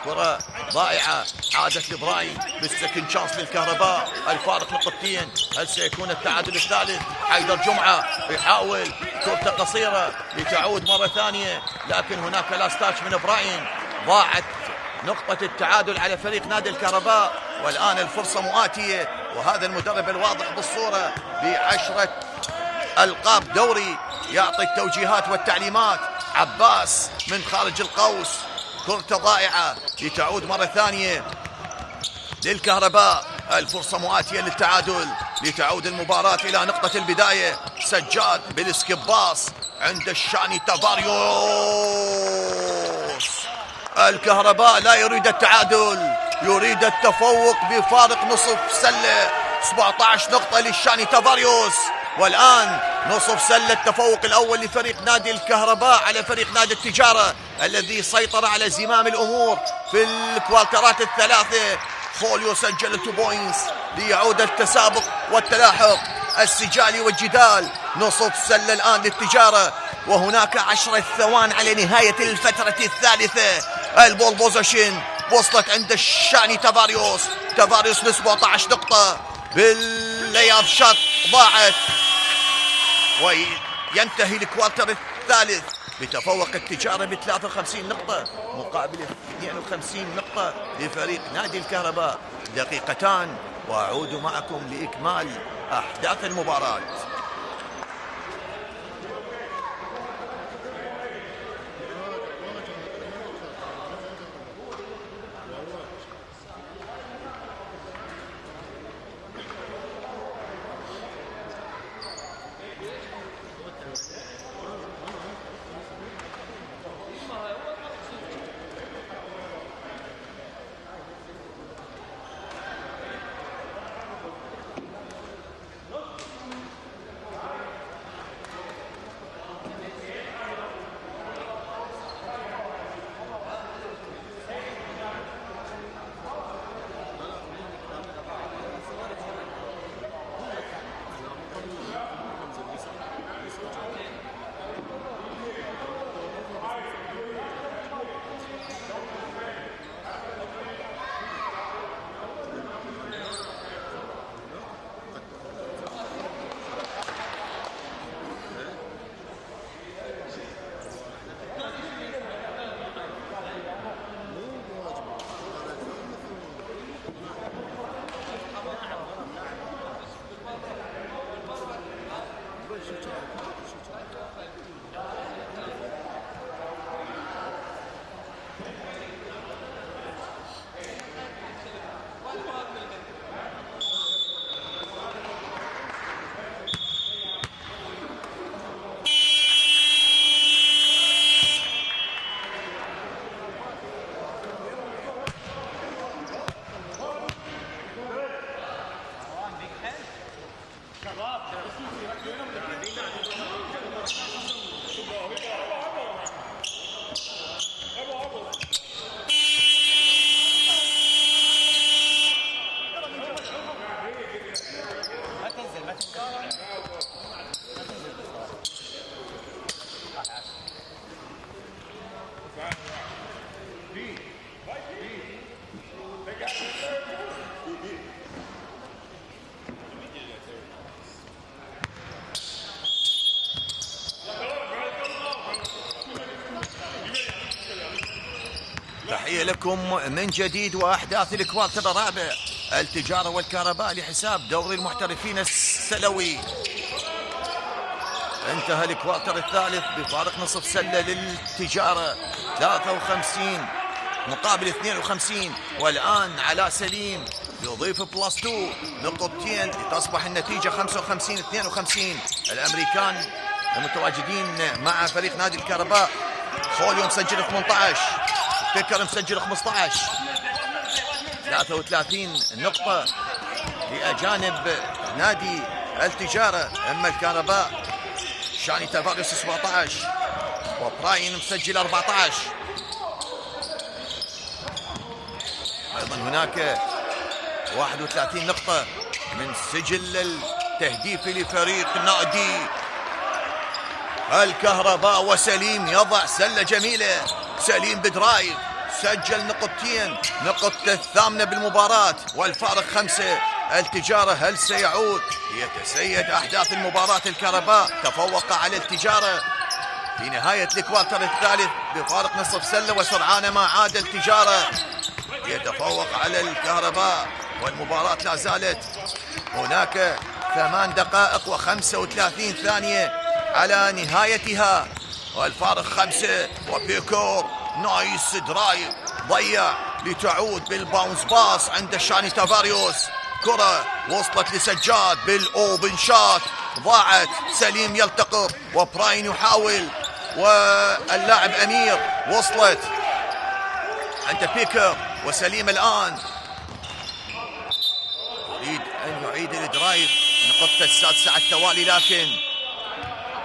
كرة ضائعة عادت لبراين بالسكند شانس للكهرباء. الفارق نقطتين، هل سيكون التعادل الثالث؟ حيدر جمعة يحاول كرة قصيرة لتعود مرة ثانية، لكن هناك لاست تاتش من براين. ضاعت نقطة التعادل على فريق نادي الكهرباء، والآن الفرصة مؤاتية، وهذا المدرب الواضح بالصورة ب10 ألقاب دوري يعطي التوجيهات والتعليمات. عباس من خارج القوس، كرة ضائعة لتعود مرة ثانية للكهرباء. الفرصة مؤاتية للتعادل، لتعود المباراة إلى نقطة البداية. سجاد بالسكيب باص عند الشاني تافاريوس. الكهرباء لا يريد التعادل، يريد التفوق بفارق نصف سلة. 17 نقطة للشاني تافاريوس، والآن نصف سلة التفوق الأول لفريق نادي الكهرباء على فريق نادي التجارة الذي سيطر على زمام الأمور في الكوارترات الثلاثة. خوليو سجل 2 بوينتس ليعود التسابق والتلاحق السجال والجدال. نصف سلة الآن للتجارة، وهناك 10 ثوان على نهاية الفترة الثالثة. البول بوزيشن وصلت عند الشاني تافاريوس من 17 نقطة باللياب شات ضاعت، وينتهي الكوارتر الثالث بتفوق التجارة ب 53 نقطة مقابل 52 نقطة لفريق نادي الكهرباء. دقيقتان وأعود معكم لإكمال أحداث المباراة. تحية لكم من جديد وأحداث الكوارتر الرابع. التجارة والكهرباء لحساب دوري المحترفين السلوي. انتهى الكوارتر الثالث بفارق نصف سلة للتجارة 53 مقابل 52. والآن علاء سليم يضيف بلس 2 نقطتين لتصبح النتيجة 55-52. الأمريكان المتواجدين مع فريق نادي الكهرباء. خوليو مسجل 18، بيكر مسجل 15، 33 نقطة لأجانب نادي التجارة. أما الكهرباء شاني تافاريوس 17 وبراين مسجل 14. أيضا هناك 31 نقطة من سجل التهديف لفريق نادي الكهرباء. وسليم يضع سلة جميلة، سليم بدرايف سجل نقطتين، نقطة الثامنة بالمباراة والفارق 5. التجارة هل سيعود يتسيد أحداث المباراة؟ الكهرباء تفوق على التجارة في نهاية الكوارتر الثالث بفارق نصف سلة، وسرعان ما عاد التجارة يتفوق على الكهرباء. والمباراة لا زالت هناك 8 دقائق و35 ثانية على نهايتها والفارق 5. وبيكور نايس درايف ضيع لتعود بالباونس باس عند شاني تافاريوس. كرة وصلت لسجاد بالأوبن شات ضاعت. سليم يلتقط وبراين يحاول، واللاعب أمير وصلت عند بيكر. وسليم الآن يريد أن يعيد الدرايف نقطة السادسة على التوالي لكن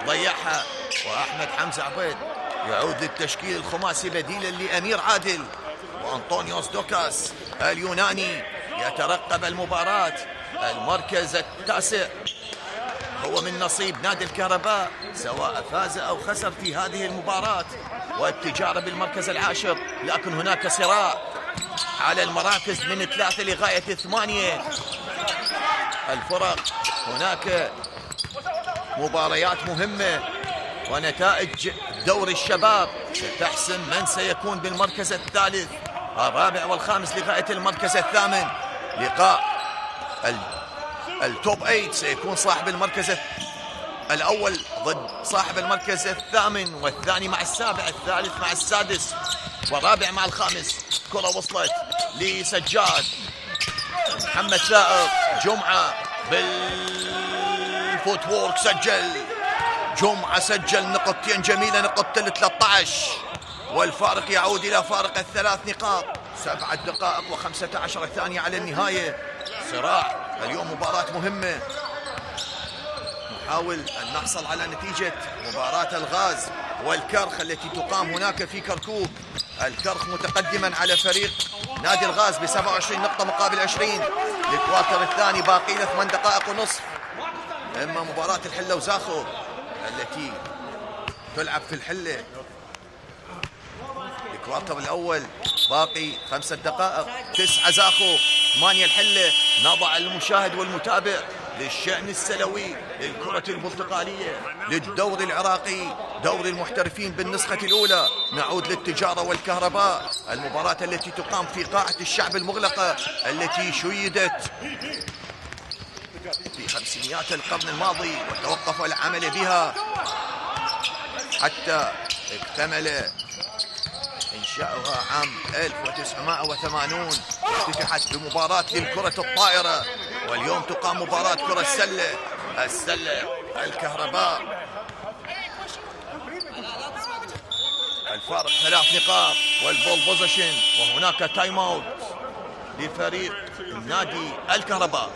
ضيعها. وأحمد حمزة عبيد يعود للتشكيل الخماسي بديلا لأمير عادل وأنطونيوس دوكاس اليوناني يترقب المباراة. المركز التاسع هو من نصيب نادي الكهرباء سواء فاز أو خسر في هذه المباراة، والتجارة بالمركز العاشر، لكن هناك صراع على المراكز من 3 لغاية 8 الفرق. هناك مباريات مهمة ونتائج دوري الشباب ستحسم من سيكون بالمركز الثالث، الرابع والخامس لغاية المركز الثامن. لقاء التوب 8 سيكون صاحب المركز الأول ضد صاحب المركز الثامن، والثاني مع السابع، الثالث مع السادس، والرابع مع الخامس. كرة وصلت لسجاد، محمد ثائر، جمعة بالفوت وورك سجل، جمعة سجل نقطتين جميلة، نقطة 13، والفارق يعود إلى فارق ال3 نقاط. 7 دقائق و15 ثانية على النهاية. صراع اليوم، مباراة مهمة، نحاول أن نحصل على نتيجة مباراة الغاز والكرخ التي تقام هناك في كركوك. الكرخ متقدما على فريق نادي الغاز ب27 نقطة مقابل 20. الكوارتر الثاني باقي له 8 دقائق ونصف. اما مباراة الحلة وزاخو التي تلعب في الحلة، الكوارتر الأول باقي 5 دقائق، 9 زاخو 8 الحلة. نضع المشاهد والمتابع للشأن السلوي للكرة البرتقالية للدور العراقي، دور المحترفين بالنسخة الأولى. نعود للتجارة والكهرباء، المباراة التي تقام في قاعة الشعب المغلقة التي شيدت في 500 القرن الماضي وتوقف العمل بها حتى اكتمل إنشاؤها عام 1980. افتتحت بمباراة للكرة الطائرة، واليوم تقام مباراة كرة السلة. الكهرباء الفارق 3 نقاط والبول بوزيشن، وهناك تايم اوت لفريق نادي الكهرباء.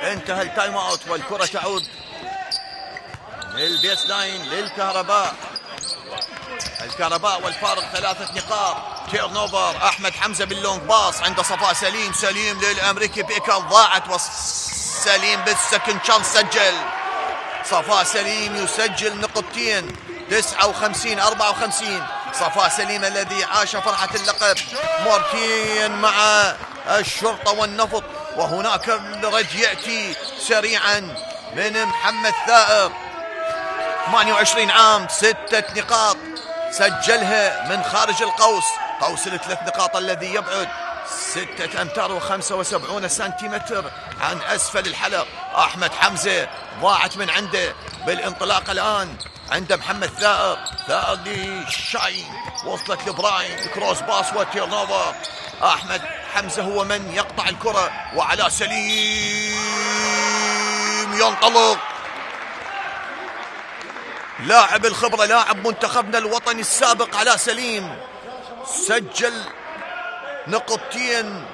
انتهى التايم اوت والكرة تعود للبيس لاين للكهرباء. الكهرباء والفارق 3 نقاط. تيرن اوفر، احمد حمزة باللونج باص عند صفاء سليم، سليم للامريكي بيكر، ضاعت وسليم بالسكند شانس سجل. صفاء سليم يسجل نقطتين 59 54. صفاء سليم الذي عاش فرحة اللقب موركين مع الشرطة والنفط. وهناك الرد يأتي سريعا من محمد ثائر، 28 عام، 6 نقاط سجلها من خارج القوس، قوس ال3 نقاط الذي يبعد 6 أمتار و75 سنتيمتر عن أسفل الحلق. أحمد حمزة ضاعت من عنده بالانطلاق الآن عند محمد ثائر. ثائر لشاين، وصلت لبراين، كروس باس وتيرن اوفر. أحمد حمزة هو من يقطع الكرة، وعلى سليم ينطلق. لاعب الخبرة، لاعب منتخبنا الوطني السابق علاء سليم، سجل نقطتين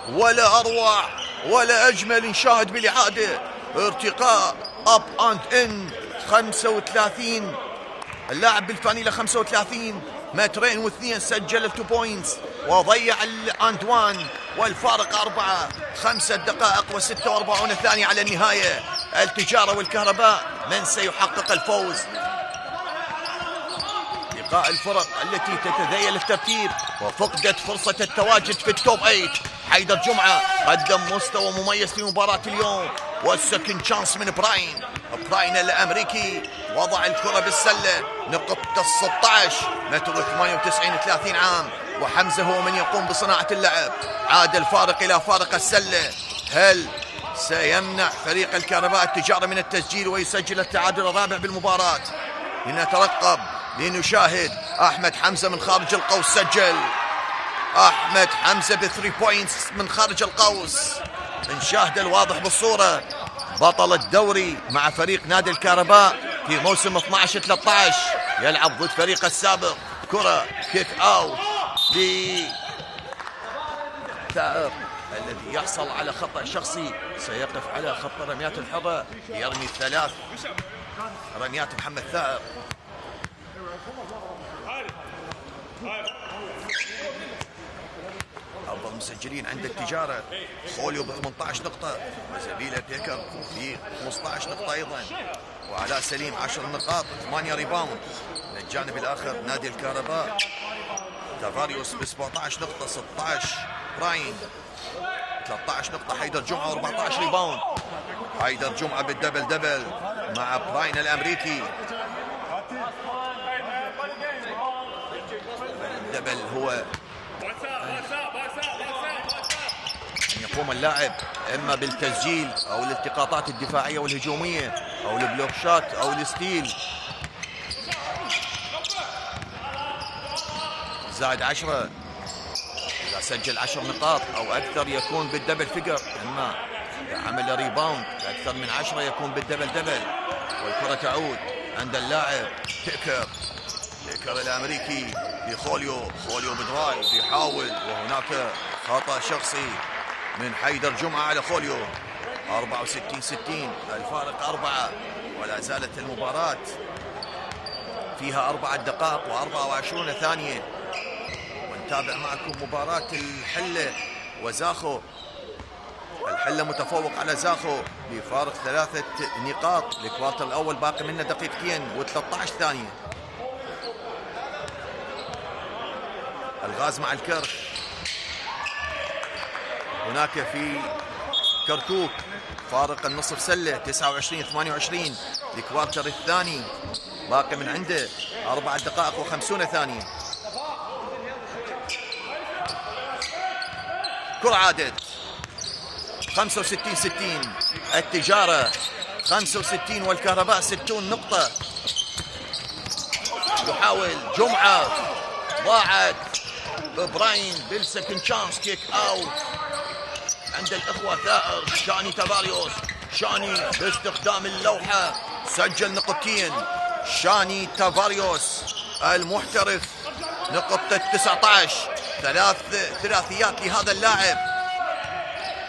ولا أروع ولا أجمل. نشاهد بالإعادة ارتقاء اب اند ان 35. اللاعب بالفانيلا 35 مترين واثنين سجل 2 بوينتس وضيع الاند 1 والفارق 4. 5 دقائق و46 ثانية على النهاية. التجارة والكهرباء من سيحقق الفوز؟ لقاء الفرق التي تتذيل الترتيب وفقدت فرصة التواجد في التوب 8. حيدر جمعة قدم مستوى مميز في مباراة اليوم، والسكند شانس من براين الأمريكي وضع الكرة بالسلة نقطة 16 متر 98 30 عام، وحمزة هو من يقوم بصناعة اللعب. عاد الفارق إلى فارق السلة. هل سيمنع فريق الكهرباء التجارة من التسجيل ويسجل التعادل الرابع بالمباراة؟ لنترقب لنشاهد. أحمد حمزة من خارج القوس سجل. أحمد حمزة ب3 بوينتس من خارج القوس. نشاهد الواضح بالصورة. بطل الدوري مع فريق نادي الكهرباء في موسم 12-13 يلعب ضد فريق السابق. كرة كيك اوت لثائر الذي يحصل على خطأ شخصي، سيقف على خط رميات الحرة يرمي 3 رميات. محمد ثائر أفضل مسجلين عند التجارة. خوليو ب 18 نقطة وزبيلة بيكر ب 15 نقطة أيضا، وعلاء سليم 10 نقاط 8 ريباوند. من الجانب الآخر نادي الكهرباء تافاريوس ب 17 نقطة 16 براين 13 نقطة حيدر جمعة 14 ريباوند. حيدر جمعة بالدبل دبل مع براين الأمريكي. الدبل هو أن يقوم اللاعب إما بالتسجيل أو الالتقاطات الدفاعية والهجومية أو البلوك شوت أو الستيل. زائد 10 إذا سجل 10 نقاط أو أكثر يكون بالدبل فيجر، أما عمل ريباوند أكثر من 10 يكون بالدبل دبل. والكرة تعود عند اللاعب بيكر الأمريكي لخوليو. خوليو بدرايف يحاول وهناك خطأ شخصي من حيدر جمعة على خوليو. 64-60 الفارق 4، ولا زالت المباراة فيها 4 دقائق و24 ثانية. ونتابع معكم مباراة الحلة وزاخو. الحلة متفوق على زاخو بفارق 3 نقاط. الكوارتر الأول باقي منه دقيقتين و13 ثانية. الغاز مع الكرش. هناك في كركوك فارق النصف سلة 29-28. الكوارتر الثاني باقي من عنده 4 دقائق و50 ثانية. كرة عادت 65-60 التجارة 65 والكهرباء 60 نقطة. يحاول جمعة ضاعت. براين بالسكند شانس كيك اوت عند الاخوة ثائر. شاني تافاريوس. شاني باستخدام اللوحة سجل نقطتين. شاني تافاريوس المحترف نقطة 19. 3 ثلاثيات لهذا اللاعب.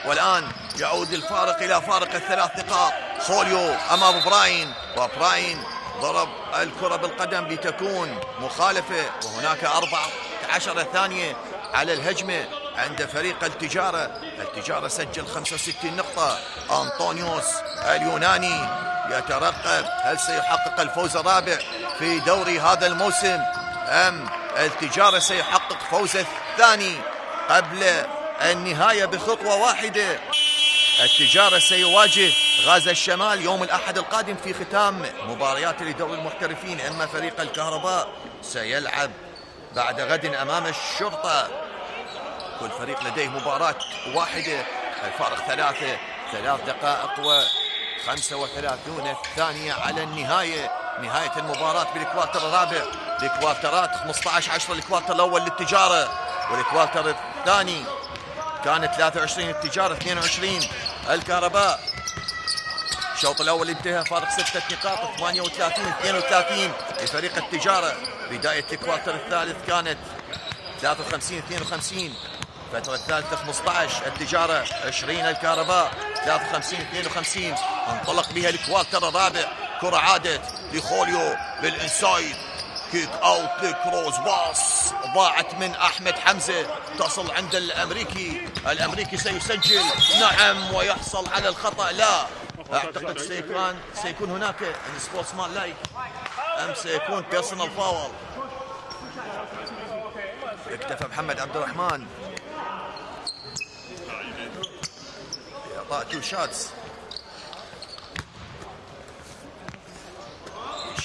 والآن يعود الفارق إلى فارق ال3 نقاط. خوليو أمام براين، وبراين ضرب الكرة بالقدم لتكون مخالفة، وهناك 14 ثانية على الهجمة عند فريق التجارة. التجارة سجل 65 نقطة. أنطونيوس اليوناني يترقب هل سيحقق الفوز الرابع في دوري هذا الموسم أم التجارة سيحقق فوزه الثاني قبل النهاية بخطوة واحدة. التجارة سيواجه غازة الشمال يوم الأحد القادم في ختام مباريات لدوري المحترفين. أما فريق الكهرباء سيلعب بعد غد أمام الشرطة. كل فريق لديه مباراة واحدة. الفارق 3 دقائق و35 ثانية على النهاية. نهاية المباراة بالكوارتر الرابع. الكوارترات 15-10 الكوارتر الأول للتجارة، والكوارتر الثاني كانت 23 التجارة 22 الكهرباء. الشوط الأول انتهى فارق 6 نقاط 38-32 لفريق التجارة. بداية الكوارتر الثالث كانت 53-52. الفترة الثالثة 15 التجارة 20 الكهرباء. 53 52. انطلق بها الكوارتر الرابع. كرة عادت لخوليو بالانسايد، كيك اوت لكروز باص ضاعت من احمد حمزه، تصل عند الامريكي سيسجل نعم ويحصل على الخطا. لا اعتقد سيكون هناك سبورتس مان لايك ام سيكون بيرسونال فاول. اكتفى محمد عبد الرحمن باعطاء تو شاتس.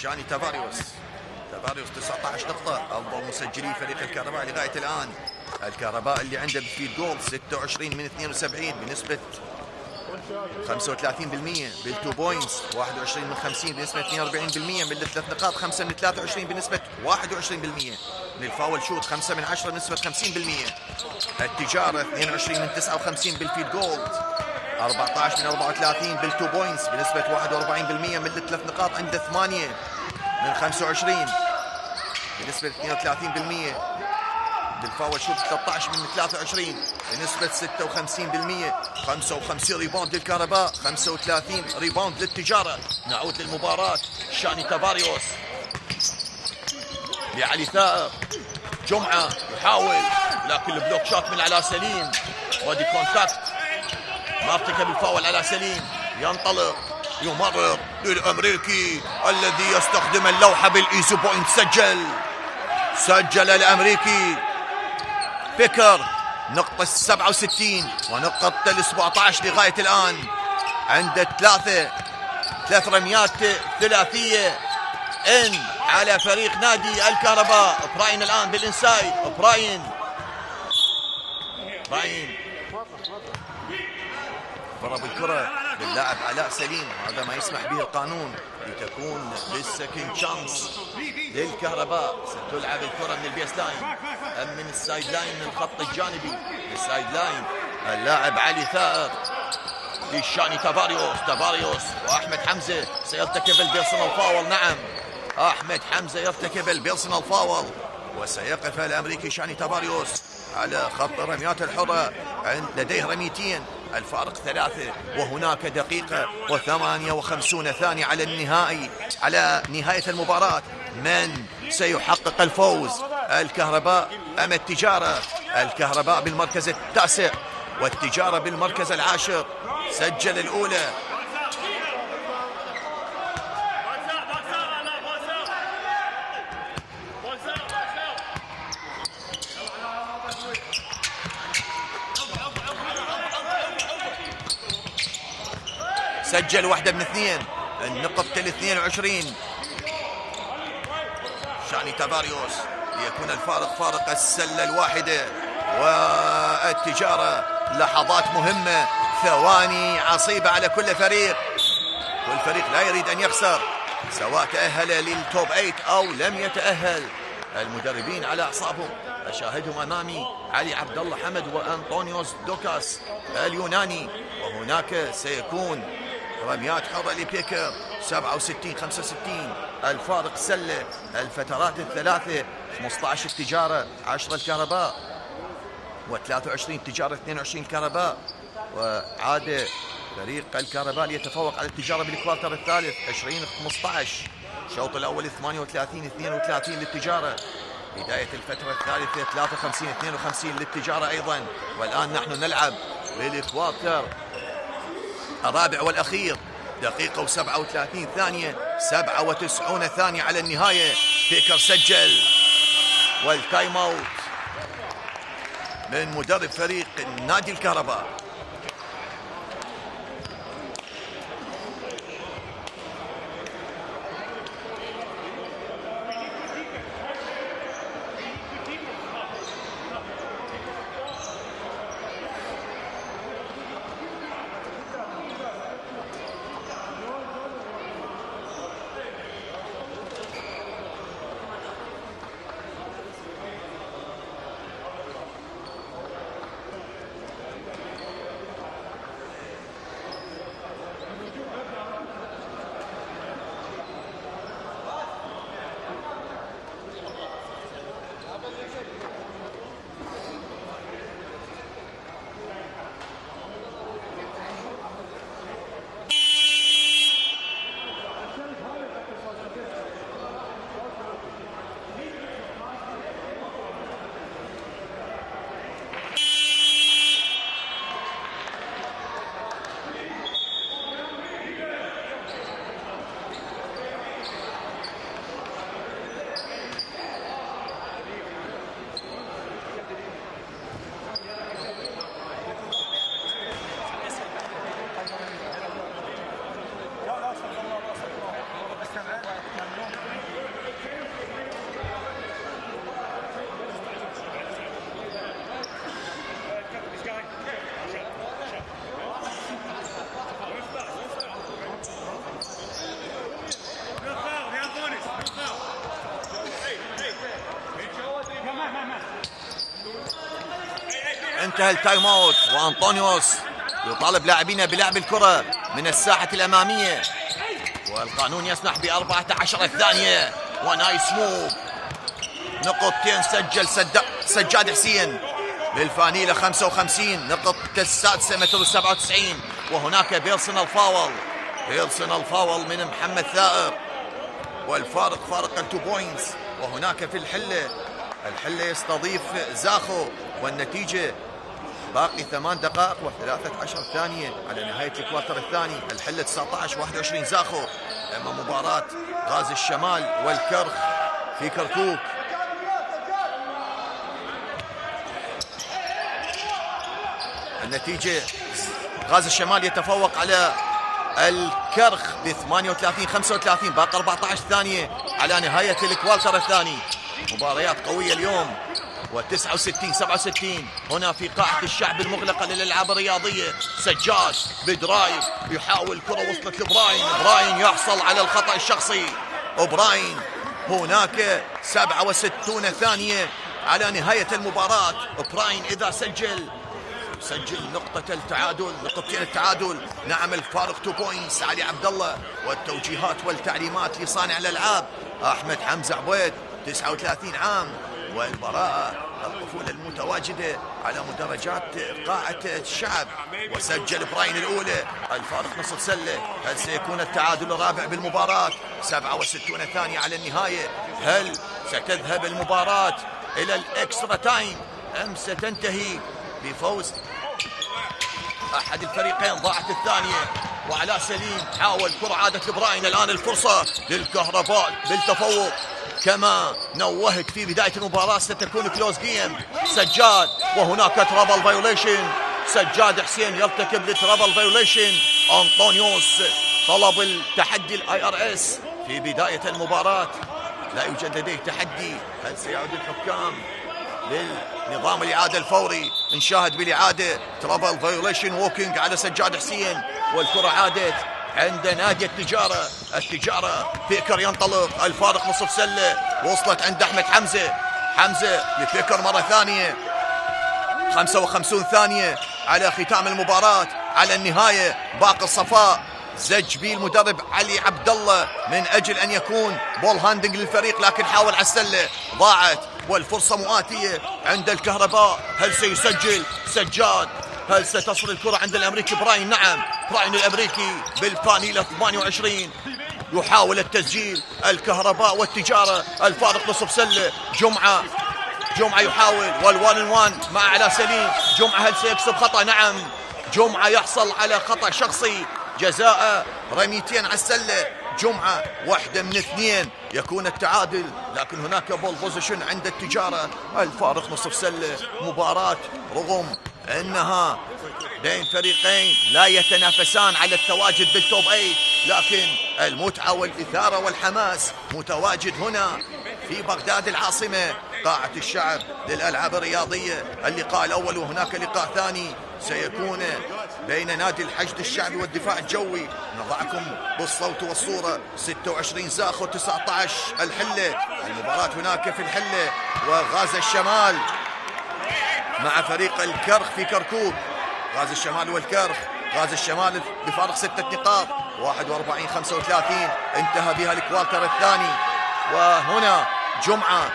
شاني تافاريوس 19 نقطة، أفضل مسجلي فريق الكهرباء لغاية الآن. الكهرباء اللي عنده بفيد جول 26 من 72 بنسبة 35%. بالتو بوينتس 21 من 50 بنسبة 42%. من الثلاث نقاط 5 من 23 بنسبة 21%. من الفاول شوت 5 من 10 بنسبة 50%. التجارة 22 من 59 بالفيد جول، 14 من 34 بالتو بوينتس بنسبة 41%. من الثلاث نقاط عنده 8 من 25 بنسبة 32%. بالفاول شوت 13 من 23 بنسبة 56%. 55 ريباوند للكهرباء، 35 ريباوند للتجارة. نعود للمباراة. شاني تافاريوس لعلي ثائر. جمعة يحاول لكن البلوك شوت من على سليم. بودي كونتاكت، ما ارتكب الفاول على سليم. ينطلق يمرر للأمريكي الذي يستخدم اللوحة بالإيزي بوينت. سجل الأمريكي بيكر نقطة 67 ونقطة 17 لغاية الآن. عنده ثلاث رميات ثلاثية إن على فريق نادي الكهرباء. براين الآن بالإنسايد. براين ضرب الكرة للاعب علاء سليم، هذا ما يسمح به القانون لتكون للسكند شانس للكهرباء. ستلعب الكرة من البيس لاين أم من السايد لاين، من الخط الجانبي للسايد لاين. اللاعب علي ثائر لشاني تافاريوس وأحمد حمزة سيرتكب البيرسونال فاول. نعم أحمد حمزة يرتكب البيرسونال فاول وسيقف الأمريكي شاني تافاريوس على خط الرميات الحرة. لديه رميتين، الفارق 3 وهناك دقيقة و58 ثانية على نهاية المباراة. من سيحقق الفوز، الكهرباء أم التجارة؟ الكهرباء بالمركز 9 والتجارة بالمركز 10. سجل الأولى سجل واحدة من 2 النقطة 22. شاني تافاريوس ليكون الفارق فارق السلة الواحدة. والتجارة لحظات مهمة، ثواني عصيبة على كل فريق. كل فريق لا يريد أن يخسر، سواء تأهل للتوب 8 أو لم يتأهل. المدربين على أعصابهم، أشاهدهم أمامي علي عبد الله حمد وأنطونيوس دوكاس اليوناني. وهناك سيكون رميات حرة لبيكر 67 65. الفارق سلة، الفترات الثلاثة 15 التجارة 10 الكهرباء و23 التجارة 22 الكهرباء. وعاد فريق الكهرباء ليتفوق على التجارة بالكوارتر الثالث 20-15. الشوط الأول 38-32 للتجارة. بداية الفترة الثالثة 53-52 للتجارة أيضا. والآن نحن نلعب بالكوارتر الرابع والأخير، دقيقة و37 ثانية، 97 ثانية على النهاية. بيكر سجل، والتايم اوت من مدرب فريق نادي الكهرباء. انتهى التايم اوت، وانطونيوس يطالب لاعبينه بلعب الكرة من الساحة الأمامية، والقانون يسمح ب14 الثانية. ونايس موف، نقطتين سجل سجاد حسين بالفانيلة 55، نقطة السادسة متر 97. وهناك بيرسونال فاول من محمد ثائر، والفارق فارق 2 بوينتس. وهناك في الحلة يستضيف زاخو، والنتيجة باقي 8 دقائق و13 ثانية على نهاية الكوارتر الثاني. الحلة 19-21 زاخو. أما مباراة غازي الشمال والكرخ في كركوك. النتيجة غازي الشمال يتفوق على الكرخ ب 38-35، باقي 14 ثانية على نهاية الكوارتر الثاني. مباريات قوية اليوم. و69-67 هنا في قاعة الشعب المغلقة للألعاب الرياضية. سجاد بدرايف يحاول كرة، وصلت لبراين، براين يحصل على الخطأ الشخصي. وبراين هناك 67 ثانية على نهاية المباراة. براين إذا سجل نقطة التعادل، نقطتين التعادل. نعم الفارق 2 بوينتس. علي عبد الله، والتوجيهات والتعليمات لصانع الألعاب أحمد حمزة عبيد 39 عام، والبراءة الطفولة المتواجدة على مدرجات قاعة الشعب. وسجل براين الأولى، الفارق نصف سلة. هل سيكون التعادل الرابع بالمباراة؟ 67 ثانية على النهاية. هل ستذهب المباراة إلى الإكسترا تايم أم ستنتهي بفوز أحد الفريقين؟ ضاعت الثانية، وعلاء سليم حاول، كرة عادت لبراين. الآن الفرصة للكهرباء بالتفوق، كما نوهت في بداية المباراة ستكون كلوز جيم. سجاد، وهناك ترابل فايوليشن. سجاد حسين يرتكب لترابل فايوليشن. أنطونيوس طلب التحدي الIRS في بداية المباراة. لا يوجد لديه تحدي. هل سيعود الحكام للنظام الإعادة الفوري؟ نشاهد بالإعادة ترابل فايوليشن ووكينج على سجاد حسين، والكرة عادت عند نادي التجارة. بيكر ينطلق، الفارق نصف سلة، وصلت عند أحمد حمزة لبيكر مرة ثانية. 55 ثانية على ختام المباراة، على النهاية. باقي الصفاء زج بيه المدرب علي عبد الله من أجل أن يكون بول هاندنج للفريق، لكن حاول على السلة، ضاعت. والفرصة مؤاتية عند الكهرباء. هل سيسجل سجاد؟ هل ستصل الكرة عند الأمريكي براين؟ نعم، براين الأمريكي بالفانيلة 28 يحاول التسجيل. الكهرباء والتجارة، الفارق نصف سلة. جمعة يحاول، والوان مع علاء سليم. جمعة هل سيكسب خطأ؟ نعم، جمعة يحصل على خطأ شخصي، جزاء رميتين على السلة. جمعة 1 من 2 يكون التعادل، لكن هناك بول بوزيشن عند التجارة. الفارق نصف سلة. مباراة رغم انها بين فريقين لا يتنافسان على التواجد بالتوب 8، لكن المتعة والإثارة والحماس متواجد هنا في بغداد العاصمة، قاعة الشعب للألعاب الرياضية. اللقاء الأول، وهناك لقاء ثاني سيكون بين نادي الحشد الشعبي والدفاع الجوي. نضعكم بالصوت والصورة. 26 زاخو 19 الحلة. المباراة هناك في الحلة، وغازي الشمال مع فريق الكرخ في كركوك. غازي الشمال والكرخ. غازي الشمال بفارق 6 نقاط، 41-35 انتهى بها الكوارتر الثاني. وهنا جمعة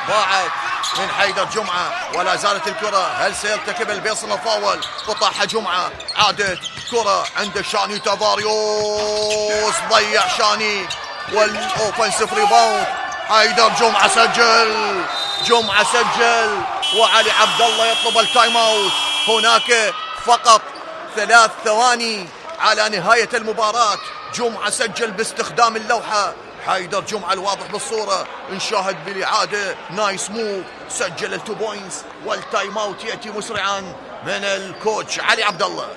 ضاعت من حيدر جمعة، ولا زالت الكرة. هل سيرتكب البيرسونال فاول؟ قطعها جمعة، عادت كرة عند شاني تافاريوس، ضيع شاني، والاوفنسيف ريباوند. حيدر جمعة سجل، وعلي عبد الله يطلب التايم اوت. هناك فقط 3 ثواني على نهاية المباراة. جمعة سجل باستخدام اللوحة. حيدر جمعة الواضح بالصورة. نشاهد بالإعادة. نايس موف، سجل ال2 بوينتس، والتايم اوت يأتي مسرعا من الكوتش علي عبد الله.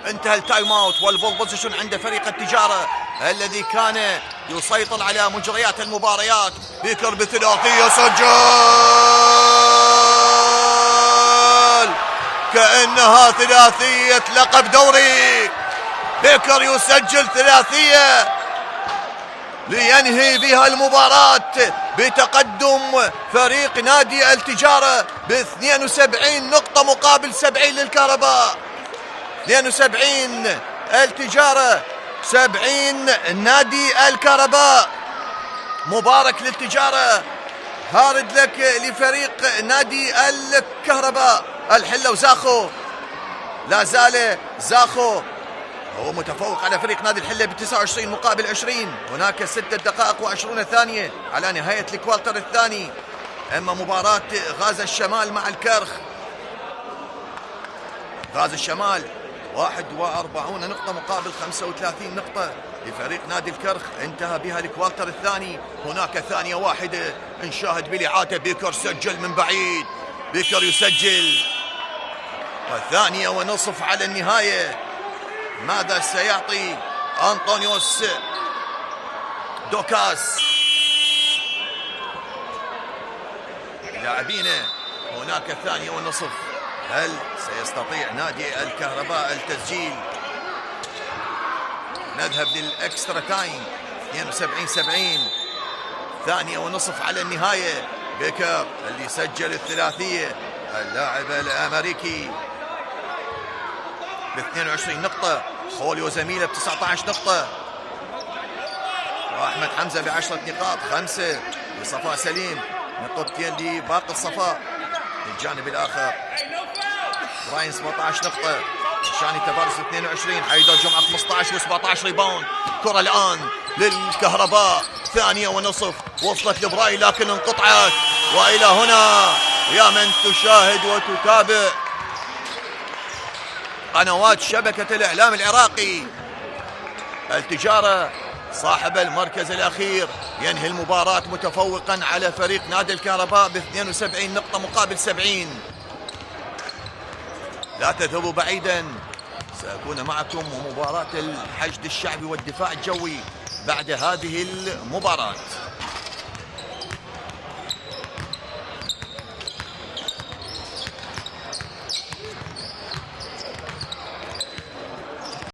انتهى التايم اوت والبول بوزيشن عند فريق التجارة الذي كان يسيطر على مجريات المباريات. بيكر بثلاثية سجل كأنها ثلاثية لقب دوري. بيكر يسجل ثلاثية لينهي بها المباراة بتقدم فريق نادي التجارة ب 72 نقطة مقابل 70 للكهرباء. 72 التجارة 70 نادي الكهرباء. مبارك للتجارة، هارد لك لفريق نادي الكهرباء. الحلة وزاخو، لا زال زاخو هو متفوق على فريق نادي الحلة ب 29 مقابل 20. هناك 6 دقائق و20 ثانية على نهاية الكوارتر الثاني. أما مباراة غازي الشمال مع الكرخ، غازي الشمال 41 نقطة مقابل 35 نقطة لفريق نادي الكرخ، انتهى بها الكوارتر الثاني. هناك ثانية واحدة نشاهد بالإعادة. بيكر سجل من بعيد، بيكر يسجل. وثانية ونصف على النهاية. ماذا سيعطي أنطونيوس دوكاس لاعبينه؟ هناك ثانية ونصف. هل سيستطيع نادي الكهرباء التسجيل؟ نذهب للإكسترا تايم. 72-70، ثانية ونصف على النهاية. بيكر اللي سجل الثلاثية، اللاعب الأمريكي ب 22 نقطة. خوليو زميله ب 19 نقطة. وأحمد حمزة ب10 نقاط، 5 لصفاء سليم، نقطتين لباقي الصفاء. الجانب الآخر براين 17 نقطة، شاني تبارس 22، حيدر جمعة 15 و17 ريباوند. كرة الآن للكهرباء، ثانية ونصف، وصلت لبراين لكن انقطعت. وإلى هنا يا من تشاهد وتتابع قنوات شبكة الإعلام العراقي، التجارة صاحب المركز الأخير ينهي المباراة متفوقا على فريق نادي الكهرباء ب 72 نقطة مقابل 70. لا تذهبوا بعيدا، سأكون معكم ومباراة الحشد الشعبي والدفاع الجوي بعد هذه المباراة.